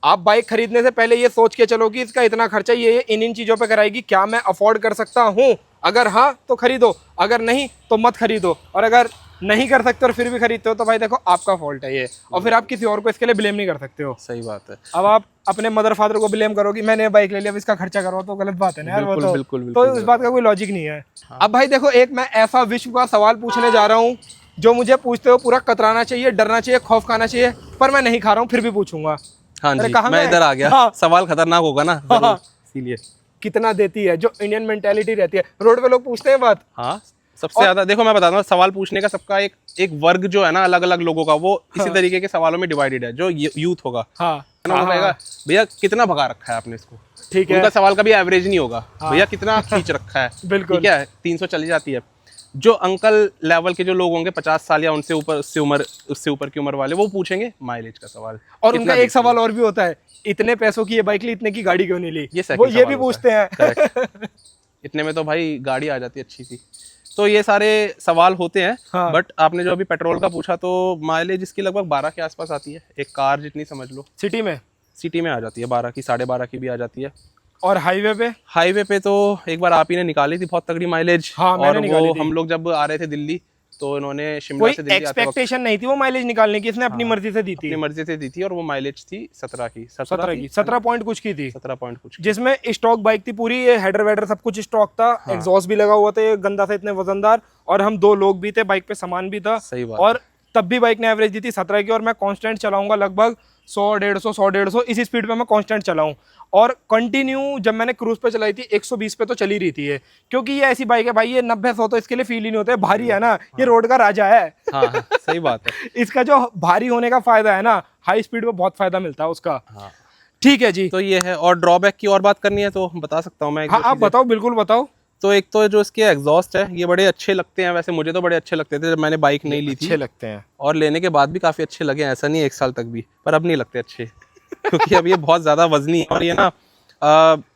Speaker 2: आप बाइक खरीदने से पहले ये सोच के चलो कि इसका इतना खर्चा ये इन चीजों पे कराएगी, क्या मैं अफोर्ड कर सकता हूँ? अगर हाँ तो खरीदो, अगर नहीं तो मत खरीदो। और अगर नहीं कर सकते और फिर भी खरीदते हो तो भाई देखो आपका फॉल्ट है ये, और फिर आप किसी और को इसके लिए ब्लेम नहीं कर सकते हो।
Speaker 1: सही बात है।
Speaker 2: अब आप अपने मदर फादर को ब्लेम करो कि मैंने बाइक ले लिया, अब इसका खर्चा करो, तो गलत बात है ना यार। वो तो
Speaker 1: बिल्कुल
Speaker 2: तो इस बात का कोई लॉजिक नहीं है। अब भाई देखो, एक मैं ऐसा विश्व का सवाल पूछने जा रहा हूँ जो मुझे पूछते हो पूरा कतराना चाहिए, डरना चाहिए, खौफ खाना चाहिए, पर मैं नहीं खा रहा हूँ, फिर भी पूछूंगा।
Speaker 1: हाँ जी, मैं इधर आ गया। सवाल खतरनाक होगा ना, इसीलिए।
Speaker 2: कितना देती है, जो इंडियन मेंटालिटी रहती है, रोड पे लोग पूछते हैं बात।
Speaker 1: हाँ, सबसे ज्यादा देखो मैं बताता हूँ, सवाल पूछने का सबका एक वर्ग जो है ना, अलग अलग लोगों का, वो इसी तरीके के सवालों में डिवाइडेड है। जो यूथ होगा, भैया कितना भगा रखा है आपने इसको, ठीक है। उनका सवाल कभी एवरेज नहीं होगा, भैया कितना खींच रखा है, बिल्कुल, ठीक है, 300 चली जाती है। जो अंकल लेवल के जो लोग होंगे 50 साल या उनसे ऊपर, उससे ऊपर की उम्र वाले, वो पूछेंगे माइलेज का सवाल।
Speaker 2: और उनका एक सवाल और भी होता है, इतने पैसों की ये बाइक ली, इतने की गाड़ी क्यों नहीं ली? वो ये भी पूछते हैं।
Speaker 1: इतने में तो भाई गाड़ी आ जाती है अच्छी सी। तो ये सारे सवाल होते हैं।
Speaker 2: हाँ।
Speaker 1: बट आपने जो अभी पेट्रोल का पूछा, तो माइलेज इसकी लगभग 12 के आसपास आती है, एक कार जितनी समझ लो।
Speaker 2: सिटी में?
Speaker 1: सिटी में आ जाती है 12 की, 12.5 की भी आ जाती है।
Speaker 2: और हाईवे पे?
Speaker 1: हाईवे पे तो एक बार आप ही ने निकाली थी बहुत तगड़ी माइलेज।
Speaker 2: हाँ, मैंने
Speaker 1: और
Speaker 2: निकाली
Speaker 1: वो
Speaker 2: थी।
Speaker 1: हम लोग जब आ रहे थे दिल्ली, तो इन्होंने शिमला
Speaker 2: कोई
Speaker 1: से दिल्ली आते वक्त
Speaker 2: एक्सपेक्टेशन नहीं थी वो माइलेज निकालने की, इसने अपनी
Speaker 1: हाँ,
Speaker 2: मर्जी से दी थी।
Speaker 1: अपनी मर्जी से दी थी, और वो माइलेज थी 17 की।
Speaker 2: 17 की, 17 पॉइंट कुछ की थी,
Speaker 1: 17 पॉइंट कुछ की।
Speaker 2: जिसमें स्टॉक बाइक थी पूरी, ये हेडर वेडर सब कुछ स्टॉक था।
Speaker 1: हाँ।
Speaker 2: एग्जॉस्ट भी लगा हुआ था, ये गंदा था, इतने वजनदार, और हम 2 लोग भी थे, बाइक पे सामान भी था।
Speaker 1: सही बात
Speaker 2: और तब भी बाइक ने एवरेज दी थी 17 की, और मैं कांस्टेंट चलाऊंगा लगभग 100-150 इस स्पीड पे मैं कांस्टेंट चलाऊं। और कंटिन्यू जब मैंने क्रूज पे चलाई थी 120 पे तो चली रही थी ये, क्योंकि ये ऐसी बाइक है भाई, ये 90-100 तो इसके लिए फील ही नहीं होता है, भारी है ना, ये रोड का राजा है।
Speaker 1: हाँ, हाँ, सही बात है।
Speaker 2: इसका जो भारी होने का फायदा है ना, हाई स्पीड पे बहुत फायदा मिलता है उसका।
Speaker 1: हाँ।
Speaker 2: ठीक है जी।
Speaker 1: तो ये है, और ड्रॉबैक की और बात करनी है तो बता सकता हूँ मैं एक
Speaker 2: हाँ,
Speaker 1: दो
Speaker 2: आप
Speaker 1: चीजें।
Speaker 2: बताओ, बिल्कुल बताओ।
Speaker 1: तो एक तो जो इसके एग्जॉस्ट है, ये बड़े अच्छे लगते हैं, वैसे मुझे तो बड़े अच्छे लगते थे जब मैंने बाइक नहीं ली थी।
Speaker 2: अच्छे लगते हैं,
Speaker 1: और लेने के बाद भी काफी अच्छे लगे, ऐसा नहीं 1 साल तक भी, पर अब नहीं लगते अच्छे। क्योंकि अब ये बहुत ज्यादा वजनी है, और ये ना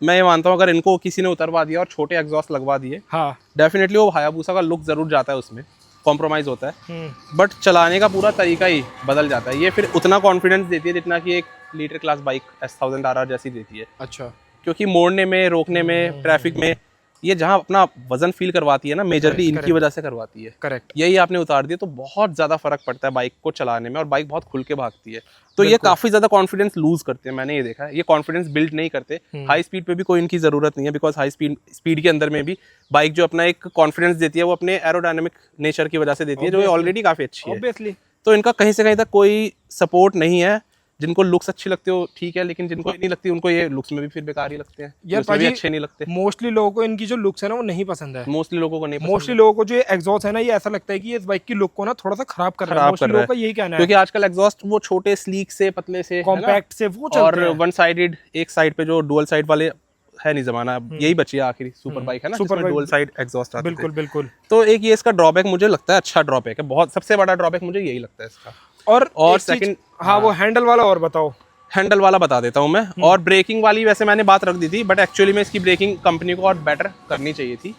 Speaker 1: मैं ये मानता हूँ अगर इनको किसी ने उतरवा दिया और छोटे एग्जॉस्ट लगवा दिए,
Speaker 2: हाँ।
Speaker 1: डेफिनेटली वो हायाबुसा का लुक जरूर जाता है, उसमें कॉम्प्रोमाइज होता है, बट चलाने का पूरा तरीका ही बदल जाता है। ये फिर उतना कॉन्फिडेंस देती है जितना कि एक litre class bike S1000 RR जैसी देती है।
Speaker 2: अच्छा।
Speaker 1: क्योंकि मोड़ने में, रोकने में, ट्रैफिक में, ये जहाँ अपना वजन फील करवाती है ना, मेजरली इनकी वजह से करवाती है।
Speaker 2: करेक्ट।
Speaker 1: यही आपने उतार दिया तो बहुत ज्यादा फर्क पड़ता है बाइक को चलाने में, और बाइक बहुत खुल के भागती है। तो ये काफी ज्यादा कॉन्फिडेंस लूज करते हैं, मैंने ये देखा है। ये कॉन्फिडेंस बिल्ड नहीं करते। हाई स्पीड पे भी कोई इनकी जरूरत नहीं है, बिकॉज हाई स्पीड के अंदर में भी बाइक जो अपना एक कॉन्फिडेंस देती है, वो अपने एरोडायनेमिक नेचर की वजह से देती है, जो ऑलरेडी काफी अच्छी है।
Speaker 2: ऑब्वियसली।
Speaker 1: तो इनका कहीं से कहीं तक कोई सपोर्ट नहीं है। जिनको लुक्स अच्छी लगती हो ठीक है, लेकिन जिनको नहीं लगती उनको ये लुक्स में भी फिर बेकार ही लगते हैं,
Speaker 2: यार
Speaker 1: उसमें भी
Speaker 2: पाजी,
Speaker 1: अच्छे नहीं लगते।
Speaker 2: मोस्टली लोगों को इनकी जो लुक्स है ना वो नहीं पसंद है।
Speaker 1: मोस्टली लोगों को नहीं पसंद।
Speaker 2: मोस्टली लोगों को जो एग्जॉस्ट है ना, ये ऐसा लगता है कि ये इस बाइक की लुक को ना थोड़ा सा खराब कर रहा है। मोस्टली लोगों का यही कहना है,
Speaker 1: क्योंकि आजकल एग्जॉस्ट वो छोटे स्लीक से, पतले से,
Speaker 2: कॉम्पैक्ट से वो
Speaker 1: और
Speaker 2: चलते हैं।
Speaker 1: वन साइडेड, एक साइड पे जो डुअल साइड वाले है नहीं जमाना, यही बची है आखिरी सुपर बाइक है ना, जिसमें डुअल साइड एग्जॉस्ट आते थे।
Speaker 2: बिल्कुल बिल्कुल।
Speaker 1: तो एक ये इसका ड्रॉबैक मुझे लगता है, अच्छा ड्रॉबैक है, बहुत सबसे बड़ा ड्रॉबैक मुझे यही लगता है इसका।
Speaker 2: और
Speaker 1: सेकंड,
Speaker 2: हाँ, वो हैंडल वाला और बताओ।
Speaker 1: हैंडल वाला बता देता हूँ मैं। और ब्रेकिंग वाली वैसे मैंने बात रख दी थी, बट एक्चुअली में इसकी ब्रेकिंग कंपनी को और बेटर करनी चाहिए थी।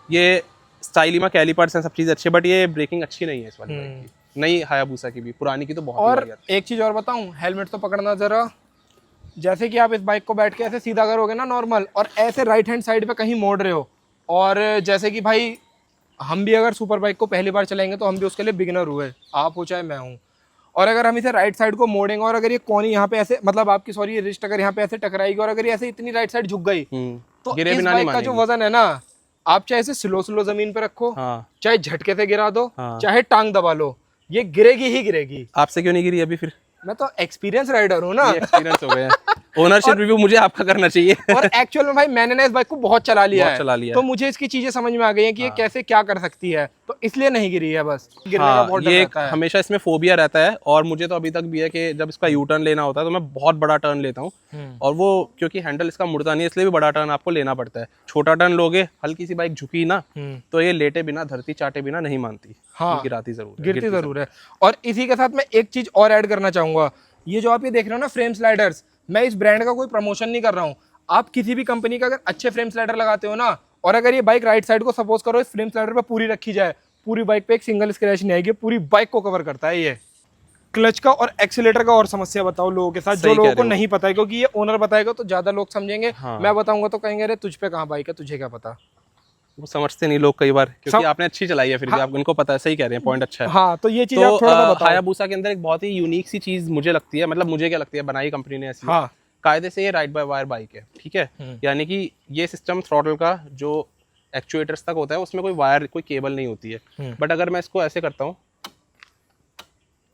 Speaker 1: ये स्टाइलिमा कैलिपर्स हैं, सब चीज़ अच्छी, बट ये ब्रेकिंग अच्छी नहीं है इस वाली बाइक की, नई हायाबुसा की भी, पुरानी की तो बहुत।
Speaker 2: और एक चीज़ और बताऊँ, हेलमेट तो पकड़ना जरा। जैसे कि आप इस बाइक को बैठ के ऐसे सीधा करोगे ना नॉर्मल, और ऐसे राइट हैंड साइड पे कहीं मोड़ रहे हो, और जैसे कि भाई हम भी अगर सुपर बाइक को पहली बार चलाएंगे तो हम भी उसके लिए बिगिनर हुए, आप हो चाहे मैं हूँ। और अगर हम इसे राइट साइड को मोड़ेंगे, और अगर ये कोनी यहाँ पे ऐसे, मतलब आपकी सॉरी ये रिस्ट अगर यहाँ पे ऐसे टकराएगी, और अगर ये ऐसे इतनी राइट साइड झुक गई, तो
Speaker 1: गिरे
Speaker 2: इस
Speaker 1: बिना
Speaker 2: बाइक
Speaker 1: नहीं
Speaker 2: का जो
Speaker 1: मानेगी।
Speaker 2: वजन है ना, आप चाहे इसे स्लो स्लो जमीन पे रखो,
Speaker 1: हाँ,
Speaker 2: चाहे झटके से गिरा दो,
Speaker 1: हाँ।
Speaker 2: चाहे टांग दबा लो, ये गिरेगी ही गिरेगी।
Speaker 1: आपसे क्यों नहीं गिरी अभी फिर?
Speaker 2: मैं तो एक्सपीरियंस राइडर हूँ ना।
Speaker 1: एक्सपीरियंस हो गया। ओनरशिप रिव्यू मुझे आपका करना चाहिए।
Speaker 2: और एक्चुअल में भाई मैंने ना इस बाइक को बहुत चला लिया
Speaker 1: बहुत
Speaker 2: है,
Speaker 1: चला लिया
Speaker 2: तो
Speaker 1: है।
Speaker 2: मुझे इसकी चीजें समझ में आ गई हैं कि ये कैसे क्या कर सकती है, तो इसलिए नहीं गिरी है बस। गिरने का
Speaker 1: हाँ,
Speaker 2: बहुत डर
Speaker 1: ये
Speaker 2: रहता है।
Speaker 1: हमेशा इसमें फोबिया रहता है, और मुझे तो अभी तक भी है कि जब इसका यू टर्न लेना होता है तो मैं बहुत बड़ा टर्न लेता हूँ, और वो क्योंकि हैंडल इसका मुड़ता नहीं है, इसलिए भी बड़ा टर्न आपको लेना पड़ता है। छोटा टर्न लोगे, हल्की सी बाइक झुकी ना, तो ये लेटे बिना, धरती चाटे बिना नहीं मानती।
Speaker 2: हाँ,
Speaker 1: गिराती जरूर है,
Speaker 2: गिरती जरूर है। और इसी के साथ मैं एक चीज और ऐड करना चाहूंगा, ये जो आप ये देख रहे हो ना फ्रेम स्लाइडर्स, मैं इस ब्रांड का कोई प्रमोशन नहीं कर रहा हूँ। आप किसी भी कंपनी का अगर अच्छे फ्रेम स्लाइडर लगाते हो ना, और अगर ये बाइक राइट साइड को सपोज करो इस फ्रेम स्लाइडर पे पूरी रखी जाए, पूरी बाइक पे एक सिंगल स्क्रैच नहीं आएगी, पूरी बाइक को कवर करता है ये। क्लच का और एक्सीलेटर का और समस्या बताओ लोगों के साथ, जो लोगों को नहीं पता है, क्योंकि ये ओनर बताएगा तो ज्यादा लोग समझेंगे। मैं बताऊंगा तो कहेंगे अरे तुझ पे कहाँ बाइक है, तुझे क्या पता।
Speaker 1: वो समझते नहीं लोग कई बार, क्योंकि आपने अच्छी चलाई है, फिर भी आप उनको पता है। सही कह रहे हैं, पॉइंट अच्छा है।
Speaker 2: हाँ, तो ये चीज आप थोड़ा सा बताओ।
Speaker 1: हायाबुसा के अंदर एक बहुत ही यूनिक सी चीज मुझे लगती है, मतलब मुझे क्या लगती है, बनाई कंपनी ने ऐसी।
Speaker 2: हाँ,
Speaker 1: कायदे से ये राइड बाय वायर बाइक है, ठीक है। यानी कि ये सिस्टम थ्रॉटल का जो एक्चुएटर्स तक होता है उसमें कोई वायर, कोई केबल नहीं होती है। बट अगर मैं इसको ऐसे करता हूँ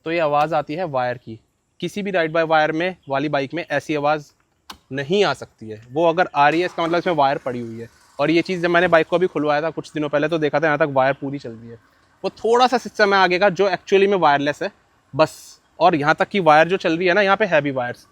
Speaker 1: तो ये आवाज आती है वायर की। किसी भी राइड बाय वायर में वाली बाइक में ऐसी आवाज नहीं आ सकती है। वो अगर आ रही है इसका मतलब इसमें वायर पड़ी हुई है। और ये चीज़ जब मैंने बाइक को अभी खुलवाया था कुछ दिनों पहले, तो देखा था यहाँ तक वायर पूरी चल रही है। वो थोड़ा सा सिस्टम है आगे का जो एक्चुअली में वायरलेस है बस। और यहाँ तक की वायर जो चल रही है ना, यहाँ पे हैवी वायर्स,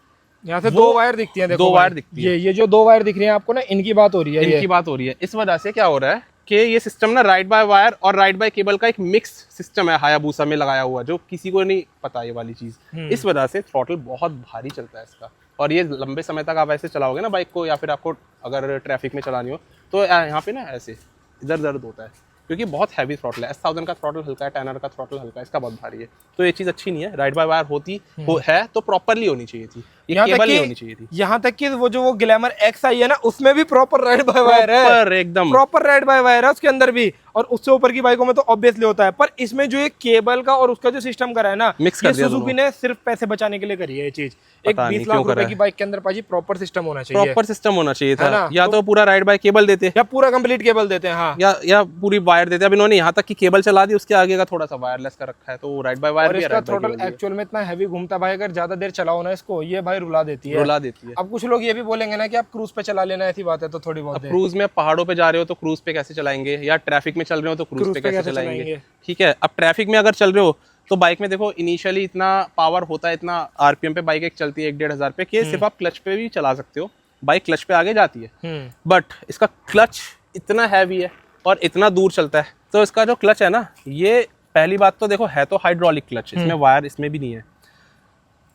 Speaker 2: यहाँ से 2 वायर दिखती हैं, देखो
Speaker 1: 2 वायर दिखती है।
Speaker 2: ये जो 2 वायर दिख रही हैं आपको ना, इनकी बात हो रही है।
Speaker 1: इनकी बात हो रही है। इस वजह से क्या हो रहा है कि ये सिस्टम ना राइड बाय वायर और राइड बाय केबल का एक मिक्स सिस्टम है हायाबुसा में लगाया हुआ, जो किसी को नहीं पता ये वाली चीज़। इस वजह से थ्रॉटल बहुत भारी चलता है इसका। और ये लंबे समय तक आप ऐसे चलाओगे ना बाइक को, या फिर आपको अगर ट्रैफिक में चलानी हो तो यहाँ पे ना ऐसे इधर दर्द होता है। क्योंकि बहुत हैवी थ्रॉटल है। S1000 का थ्रॉटल हल्का है, 10R का थ्रॉटल हल्का है, इसका बहुत भारी है। तो ये चीज़ अच्छी नहीं है। राइड बाय वायर है तो प्रॉपरली होनी चाहिए थी, ये केबल नहीं होनी चाहिए थी।
Speaker 2: यहाँ तक कि वो ग्लैमर एक्स आई है ना, उसमें भी प्रॉपर राइड बाय वायर है,
Speaker 1: प्रॉपर एकदम
Speaker 2: प्रॉपर राइड बाय वायर है उसके अंदर भी, और उससे ऊपर की बाइकों में तो ऑब्वियसली होता है। पर इसमें जो ये केबल का और उसका जो सिस्टम करा है ना,
Speaker 1: मिक्स कर
Speaker 2: ये
Speaker 1: दिया
Speaker 2: सुजुकी ने सिर्फ पैसे बचाने के लिए करी है ये चीज। एक 20 लाख रुपए की बाइक के अंदर पाजी प्रॉपर सिस्टम होना चाहिए,
Speaker 1: प्रॉपर सिस्टम होना चाहिए था।
Speaker 2: ना?
Speaker 1: या तो पूरा राइड बाय केबल देते
Speaker 2: या पूरा कंप्लीट केबल देते हैं, हाँ,
Speaker 1: या पूरी वायर देते। अब इन्होंने यहाँ तक की केबल चला दी, उसके आगे का थोड़ा सा वायरलेस का रखा है, तो राइड बाय वायर
Speaker 2: और
Speaker 1: भी है,
Speaker 2: इसका
Speaker 1: राइड बाय
Speaker 2: थ्रोटल
Speaker 1: केबल भी है।
Speaker 2: एक्चुअल में इतना हैवी घूमता भाई, अगर ज्यादा देर चलाओ ना इसको, ये भाई रुला देती है,
Speaker 1: रुला देती है।
Speaker 2: अब कुछ लोग ये भी बोलेंगे ना कि आप क्रूज पे चला लेना, ऐसी बात है तो थोड़ी बहुत
Speaker 1: क्रूज में पहाड़ों पे जा रहे हो तो क्रूज पे कैसे चलाएंगे, या ट्रैफिक में चल रहे हो तो क्रूज पे कैसे चलाएंगे। ठीक है, अब ट्रैफिक में अगर चल रहे हो तो बाइक में देखो इनिशियली इतना पावर होता है, इतना आरपीएम पे बाइक एक चलती है 1-1.5 पे, कि सिर्फ आप क्लच पे भी चला सकते हो, बाइक क्लच पे आगे जाती है। बट इसका क्लच इतना हैवी है और इतना दूर चलता है, तो इसका जो क्लच है ना, ये पहली बात तो देखो है तो हाइड्रोलिक क्लच, इसमें वायर इसमें भी नहीं है,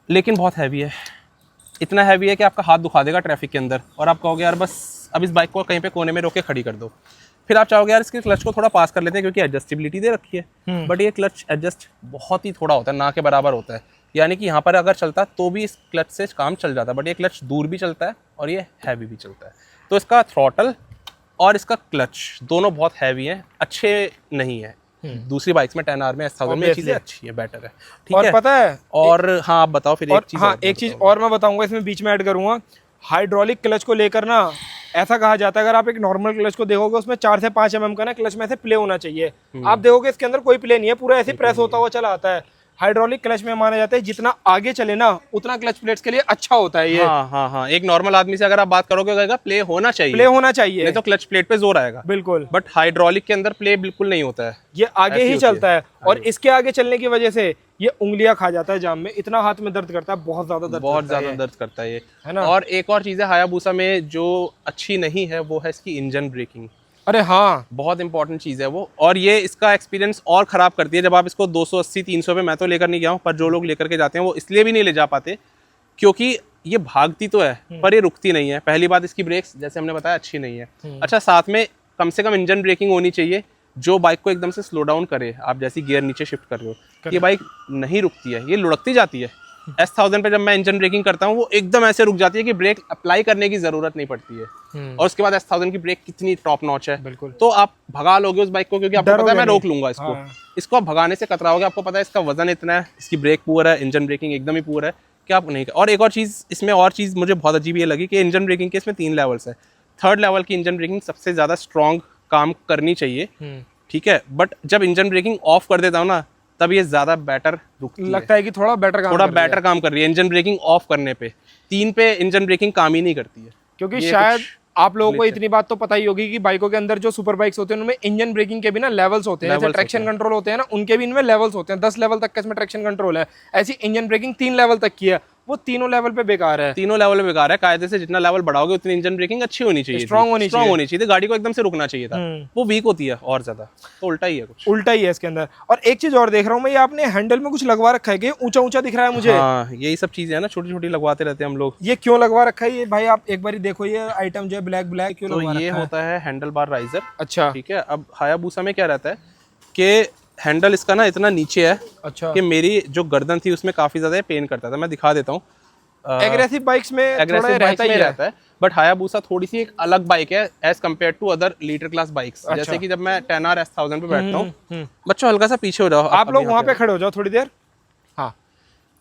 Speaker 1: लेकिन बहुत हैवी है। इतना हैवी है कि आपका हाथ दुखा देगा ट्रैफिक के अंदर, और आप कहोगे यार बस अब इस बाइक को कहीं पे कोने में रोक के खड़ी कर दो। फिर आप चाहोगे यार इसके क्लच को थोड़ा पास कर लेते हैं क्योंकि एडजस्टेबिलिटी दे रखी है, बट ये क्लच एडजस्ट बहुत ही थोड़ा होता है, ना के बराबर होता है। यानी कि यहाँ पर अगर चलता तो भी इस क्लच से काम चल जाता, बट ये क्लच दूर भी चलता है और ये हैवी भी चलता है। तो इसका थ्रॉटल और इसका क्लच दोनों बहुत हैवी हैं, अच्छे नहीं है। दूसरी बाइक्स में 10R में S1000 में चीजें अच्छी है, बेटर है। ठीक
Speaker 2: और
Speaker 1: है,
Speaker 2: पता है,
Speaker 1: और हाँ आप बताओ फिर।
Speaker 2: एक चीज और मैं बताऊंगा इसमें बीच में ऐड करूंगा, हाइड्रोलिक क्लच को लेकर ना ऐसा कहा जाता है, अगर आप एक नॉर्मल क्लच को देखोगे उसमें 4 से 5 mm का ना क्लच में से प्ले होना चाहिए, आप देखोगे इसके अंदर कोई प्ले नहीं है, पूरा ऐसे प्रेस होता हुआ चला आता है। हाइड्रोलिक क्लच में माना जाता है जितना आगे चले ना उतना क्लच प्लेट्स के लिए अच्छा होता है ये।
Speaker 1: हाँ, एक नॉर्मल आदमी से अगर आप बात करोगे कहेगा प्ले होना चाहिए,
Speaker 2: प्ले होना चाहिए,
Speaker 1: नहीं तो क्लच प्लेट पे जोर आएगा।
Speaker 2: बिल्कुल,
Speaker 1: बट हाइड्रोलिक के अंदर प्ले बिल्कुल नहीं होता है,
Speaker 2: ये आगे ही चलता है, और इसके आगे चलने की वजह से ये उंगलियां खा जाता है जाम में, इतना हाथ में दर्द करता है, बहुत ज्यादा दर्द करता है ये,
Speaker 1: है ना। और एक और चीज है हायाबुसा में जो अच्छी नहीं है, वो है इसकी इंजन ब्रेकिंग।
Speaker 2: अरे हाँ,
Speaker 1: बहुत इंपॉर्टेंट चीज़ है वो, और ये इसका एक्सपीरियंस और ख़राब करती है जब आप इसको 280-300 पे, मैं तो लेकर नहीं गया हूँ, पर जो लोग लेकर के जाते हैं वो इसलिए भी नहीं ले जा पाते क्योंकि ये भागती तो है पर ये रुकती नहीं है। पहली बात, इसकी ब्रेक्स जैसे हमने बताया अच्छी नहीं है। अच्छा, साथ में कम से कम इंजन ब्रेकिंग होनी चाहिए जो बाइक को एकदम से स्लो डाउन करे। आप जैसी गियर नीचे शिफ्ट कर रहे हो, ये बाइक नहीं रुकती है, ये लुढ़कती जाती है। S1000 पे जब मैं इंजन ब्रेकिंग करता हूँ वो एकदम ऐसे रुक जाती है कि ब्रेक अप्लाई करने की जरूरत नहीं पड़ती है। और उसके बाद S1000 की ब्रेक कितनी टॉप नॉच है, बिल्कुल। तो आप भगा लोगे उस बाइक को क्योंकि आपको पता है मैं रोक लूंगा इसको। इसको आप भगाने से कतराओगे, आपको पता है इसका वजन इतना है, इसकी ब्रेक पुअर है, इंजन ब्रेकिंग एकदम ही पुअर है कि आप नहीं। और एक और चीज़ इसमें, और चीज़ मुझे बहुत अजीब ये लगी कि इंजन ब्रेकिंग के इसमें 3 लेवल्स है। 3rd लेवल की इंजन ब्रेकिंग सबसे ज़्यादा स्ट्रॉन्ग काम करनी चाहिए, ठीक है, बट जब इंजन ब्रेकिंग ऑफ कर देता हूँ ना तब ये ज्यादा बेटर
Speaker 2: लगता है कि थोड़ा बेटर
Speaker 1: काम कर रही है इंजन ब्रेकिंग ऑफ करने पे। 3 पे इंजन ब्रेकिंग काम ही नहीं करती है,
Speaker 2: क्योंकि शायद आप लोगों को इतनी बात तो पता ही होगी कि बाइकों के अंदर जो सुपर बाइक्स होते हैं उनमें इंजन ब्रेकिंग के भी ना लेवल्स होते हैं, जैसे ट्रैक्शन कंट्रोल होते हैं ना, उनके भी इनमें लेवल्स होते हैं। 10 लेवल तक का इसमें ट्रैक्शन कंट्रोल है, ऐसी इंजन ब्रेकिंग 3 लेवल तक की है, वो तीनों लेवल पे बेकार है।
Speaker 1: तीनों लेवल पे बेकार है। कायदे से जितना लेवल बढ़ाओगे उतनी इंजन ब्रेकिंग अच्छी होनी चाहिए, स्ट्रांग होनी चाहिए, गाड़ी को एकदम से रुकना चाहिए था, वो वीक होती है और ज्यादा। तो उल्टा ही है, कुछ उल्टा
Speaker 2: ही है इसके अंदर। और एक चीज और देख रहा हूँ मैं, ये आपने हैंडल में कुछ लगवा रखा है कि ऊंचा ऊंचा दिख रहा है मुझे।
Speaker 1: हाँ, यही सब चीजें है ना, छोटी छोटी लगवाते रहते हैं हम लोग।
Speaker 2: ये क्यों लगवा रखा है ये भाई, आप एक बार देखो ये आइटम जो है ब्लैक ब्लैक क्यों लगवा रखा है?
Speaker 1: ये होता है हैंडल बार राइजर।
Speaker 2: अच्छा,
Speaker 1: ठीक है। अब हायाबुसा में क्या रहता है कि हैंडल इसका ना इतना नीचे है, अच्छा, कि मेरी जो गर्दन थी उसमें काफी ज्यादा पेन करता था। मैं दिखा देता हूँ।
Speaker 2: एग्रेसिव बाइक्स में रहता है,
Speaker 1: बट हायाबुसा थोड़ी सी एक अलग बाइक है as compared to other litre class bikes. जैसे कि जब मैं 10R S1000 पे बैठता हूँ, बच्चों हल्का सा पीछे हो जाओ,
Speaker 2: आप लोग वहां पे खड़े हो जाओ थोड़ी देर।
Speaker 1: हाँ,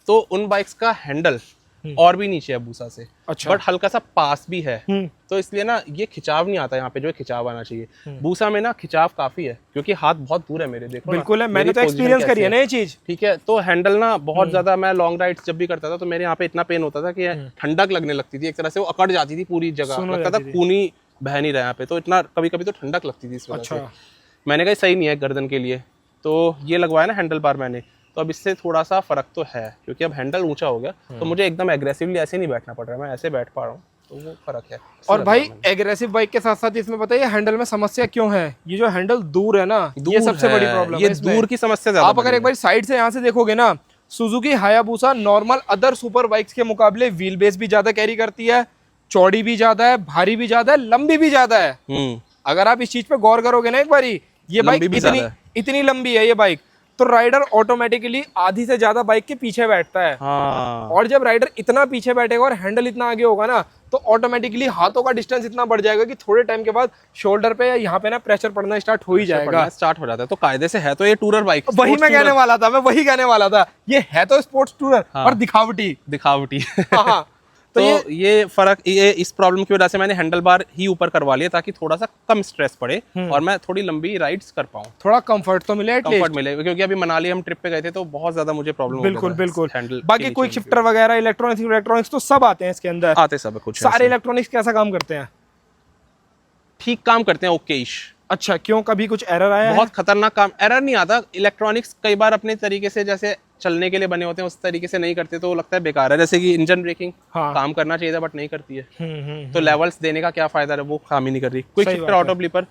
Speaker 1: तो उन बाइक्स का हैंडल और भी नीचे है बूसा से, अच्छा, बट हल्का सा पास भी है, तो इसलिए ना ये खिंचाव नहीं आता यहाँ पे जो खिंचाव आना चाहिए। बूसा में ना खिंचाव काफी है क्योंकि हाथ बहुत दूर है मेरे, देखो
Speaker 2: बिल्कुल है, मैंने तो एक्सपीरियंस करी है ना ये चीज।
Speaker 1: ठीक है, तो हैंडल ना बहुत ज्यादा, मैं लॉन्ग राइड्स जब भी करता था तो मेरे यहाँ पे इतना पेन होता था कि ठंडक लगने लगती थी, एक तरह से वो अकड़ जाती थी पूरी जगह, लगता था खून ही बह नहीं रहा यहाँ पे, तो इतना कभी कभी तो ठंडक लगती थी इस वजह से। मैंने कहा सही नहीं है गर्दन के लिए, तो ये लगवाया ना हैंडल बार मैंने, तो अब इससे थोड़ा सा फर्क तो है क्योंकि अब हैंडल ऊंचा हो गया, तो मुझे एकदम एग्रेसिवली ऐसे नहीं बैठना पड़ रहा है, मैं ऐसे बैठ पा रहा हूँ, तो वो फर्क है।
Speaker 2: और भाई एग्रेसिव बाइक के साथ साथ इसमें बताइए हैंडल में समस्या क्यों है? ये जो हैंडल दूर है ना, ये सबसे बड़ी प्रॉब्लम है, ये दूर की समस्या ज्यादा। आप अगर एक बार साइड से यहाँ से देखोगे ना, Suzuki Hayabusa normal other super bikes के मुकाबले व्हील बेस भी ज्यादा कैरी करती है, चौड़ी भी ज्यादा है, भारी भी ज्यादा है, लंबी भी ज्यादा है। अगर आप इस चीज पे गौर करोगे ना एक बारी, ये बाइक
Speaker 1: लंबी भी
Speaker 2: इतनी
Speaker 1: ज्यादा है।
Speaker 2: इतनी लंबी है ये बाइक, तो राइडर ऑटोमेटिकली आधी से ज्यादा बाइक के पीछे बैठता है।
Speaker 1: हाँ
Speaker 2: और जब राइडर इतना पीछे बैठेगा और हैंडल इतना आगे होगा ना, तो ऑटोमेटिकली हाथों का डिस्टेंस इतना बढ़ जाएगा कि थोड़े टाइम के बाद शोल्डर पे या यहाँ पे ना प्रेशर पड़ना स्टार्ट हो ही जाएगा।
Speaker 1: स्टार्ट हो जाता है। तो कायदे से है तो ये टूरर बाइक,
Speaker 2: वही मैं कहने वाला था, मैं वही कहने वाला था, ये है तो स्पोर्ट्स टूरर और दिखावटी।
Speaker 1: दिखावटी।
Speaker 2: हाँ,
Speaker 1: तो ये फर्क, ये इस प्रॉब्लम की वजह से मैंने हैंडल बार ही ऊपर करवा लिया ताकि थोड़ा सा कम स्ट्रेस पड़े और मैं थोड़ी लंबी राइड्स कर पाऊँ,
Speaker 2: थोड़ा कंफर्ट तो मिले एटलीस्ट।
Speaker 1: कंफर्ट मिले, क्योंकि अभी मनाली हम ट्रिप पे गए थे तो बहुत ज्यादा मुझे प्रॉब्लम
Speaker 2: बिल्कुल बिल्कुल।
Speaker 1: हैंडल।
Speaker 2: बाकी कोई शिफ्टर वगैरह इलेक्ट्रॉनिक्स तो सब आते हैं इसके अंदर,
Speaker 1: आते सब है, कुछ
Speaker 2: सारे इलेक्ट्रॉनिक्स कैसा काम करते हैं?
Speaker 1: ठीक काम करते हैं, ओकेश।
Speaker 2: अच्छा, क्यों, कभी कुछ एरर आया है?
Speaker 1: बहुत खतरनाक काम, एरर नहीं आता। इलेक्ट्रॉनिक्स कई बार अपने तरीके से जैसे चलने के लिए बने होते हैं उस तरीके से नहीं करते तो लगता है बेकार है। जैसे कि इंजन ब्रेकिंग
Speaker 2: हाँ।
Speaker 1: काम करना चाहिए था बट नहीं करती है, तो लेवल्स देने का क्या फायदा है, वो काम ही नहीं कर रही। Quick shifter auto blipper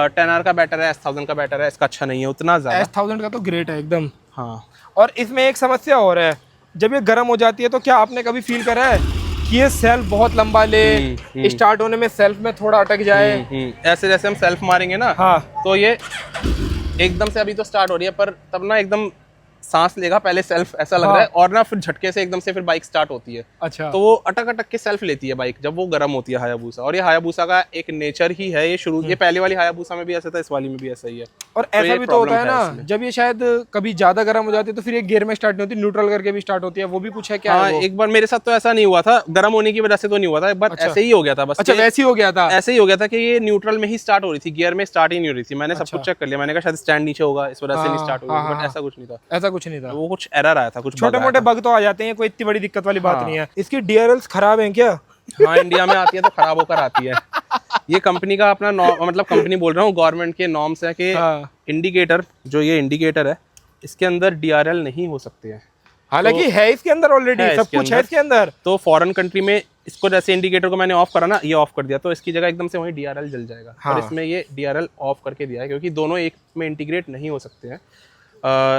Speaker 1: 10R का बैटर है, S1000 का बैटर है, इसका अच्छा नहीं है उतना ज्यादा।
Speaker 2: S1000 का तो ग्रेट है एकदम।
Speaker 1: हाँ,
Speaker 2: और इसमें एक समस्या और है, जब ये गर्म हो जाती है तो क्या आपने कभी फील करा है कि ये सेल्फ बहुत लंबा ले, स्टार्ट होने में सेल्फ में थोड़ा अटक जाए?
Speaker 1: ऐसे जैसे हम सेल्फ मारेंगे ना,
Speaker 2: हाँ,
Speaker 1: तो ये एकदम से अभी तो स्टार्ट हो रही है पर तब ना एकदम सांस लेगा पहले सेल्फ, ऐसा लग रहा है, और ना फिर झटके से एकदम से फिर बाइक स्टार्ट होती है।
Speaker 2: अच्छा,
Speaker 1: तो वो अटक अटक के सेल्फ लेती है बाइक जब वो गर्म होती है हायाबुसा। और ये हायाबुसा का एक नेचर ही है, ये शुरू, ये पहले वाली हायाबुसा में भी ऐसा था, इस वाली में भी ऐसा ही है।
Speaker 2: और ऐसा भी तो होता है ना, जब ये शायद कभी ज्यादा गर्म हो जाती है तो फिर ये गियर में स्टार्ट नहीं होती, न्यूट्रल करके भी स्टार्ट होती है, वो भी कुछ है क्या?
Speaker 1: हाँ, एक बार मेरे साथ तो ऐसा नहीं हुआ था, गर्म होने की वजह से तो नहीं हुआ था, एक बार ऐसे ही हो गया था बस।
Speaker 2: अच्छा, वैसे ही हो गया था?
Speaker 1: ऐसे ही हो गया था कि ये न्यूट्रल में ही स्टार्ट हो रही थी, गियर में स्टार्ट ही नहीं हो रही थी। मैंने सब कुछ चेक कर लिया, मैंने कहा शायद स्टैंड नीचे होगा इस वजह से नहीं स्टार्ट होगा, बट ऐसा कुछ नहीं था।
Speaker 2: ऐसा कुछ नहीं था,
Speaker 1: वो कुछ एरर आया था, कुछ
Speaker 2: छोटे मोटे बग तो आ जाते हैं, कोई इतनी बड़ी दिक्कत वाली बात नहीं है। इसकी DRLs खराब हैं क्या?
Speaker 1: हाँ, इंडिया में आती है तो खराब होकर आती है। ये कंपनी का अपना मतलब कंपनी बोल रहा हूँ, गवर्नमेंट के नॉर्म्स है कि इंडिकेटर, जो ये इंडिकेटर है इसके अंदर DRL नहीं हो सकते हैं।
Speaker 2: हालांकि है इसके अंदर ऑलरेडी, सब कुछ है इसके अंदर।
Speaker 1: तो फॉरेन कंट्री में इसको, जैसे इंडिकेटर को मैंने ऑफ करा ना, ये ऑफ कर दिया तो इसकी जगह एकदम से वहीं DRL जल जाएगा। और इसमें ये DRL ऑफ करके दिया है क्योंकि दोनों एक में इंटीग्रेट नहीं हो सकते हैं,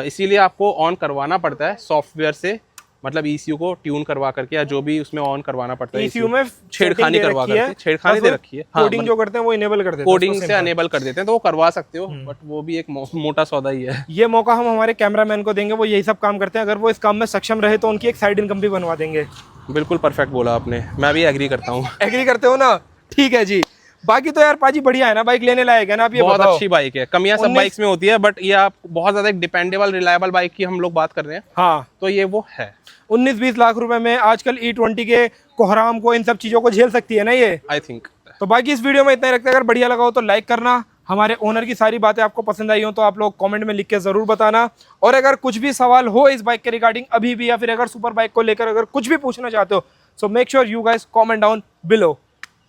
Speaker 1: इसीलिए आपको ऑन करवाना पड़ता है सॉफ्टवेयर से, मतलब ECU को ट्यून करवा करके, या जो भी उसमें ऑन करवाना पड़ता है।
Speaker 2: ECU में
Speaker 1: छेड़खानी करवा करके, छेड़खानी दे रखी है,
Speaker 2: कोडिंग जो करते हैं वो इनेबल कर देते हैं,
Speaker 1: कोडिंग से अनेबल कर देते हैं, तो वो करवा सकते हो, बट वो भी एक मोटा सौदा ही है।
Speaker 2: ये मौका हम हमारे कैमरामैन को देंगे, वो यही सब काम करते हैं, अगर वो इस काम में सक्षम रहे तो उनकी एक साइड इनकम भी बनवा देंगे।
Speaker 1: बिल्कुल परफेक्ट बोला आपने, मैं भी एग्री करता हूँ।
Speaker 2: एग्री करते हो ना? ठीक है जी। बाकी तो यार पाजी बढ़िया है ना, बाइक लेने लायक है ना? आप ये
Speaker 1: बहुत
Speaker 2: बताओ।
Speaker 1: अच्छी बाइक है, कमियां सब बाइक्स में होती है बट ये आप बहुत ज्यादा एक डिपेंडेबल रिलायबल बाइक की हम लोग बात कर रहे हैं।
Speaker 2: हाँ,
Speaker 1: तो ये वो है।
Speaker 2: 19-20 लाख रुपए में आजकल E20 के कोहराम को, इन सब चीजों को झेल सकती है ना ये,
Speaker 1: आई थिंक।
Speaker 2: तो बाकी इस वीडियो में इतना ही रखते हैं। अगर बढ़िया लगा हो तो लाइक करना, हमारे ओनर की सारी बातें आपको पसंद आई हो तो आप लोग कमेंट में लिख के जरूर बताना। और अगर कुछ भी सवाल हो इस बाइक के रिगार्डिंग अभी भी, या फिर अगर सुपर बाइक को लेकर अगर कुछ भी पूछना चाहते हो, so make sure you guys comment down below.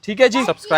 Speaker 2: ठीक है जी,
Speaker 1: सब्सक्राइब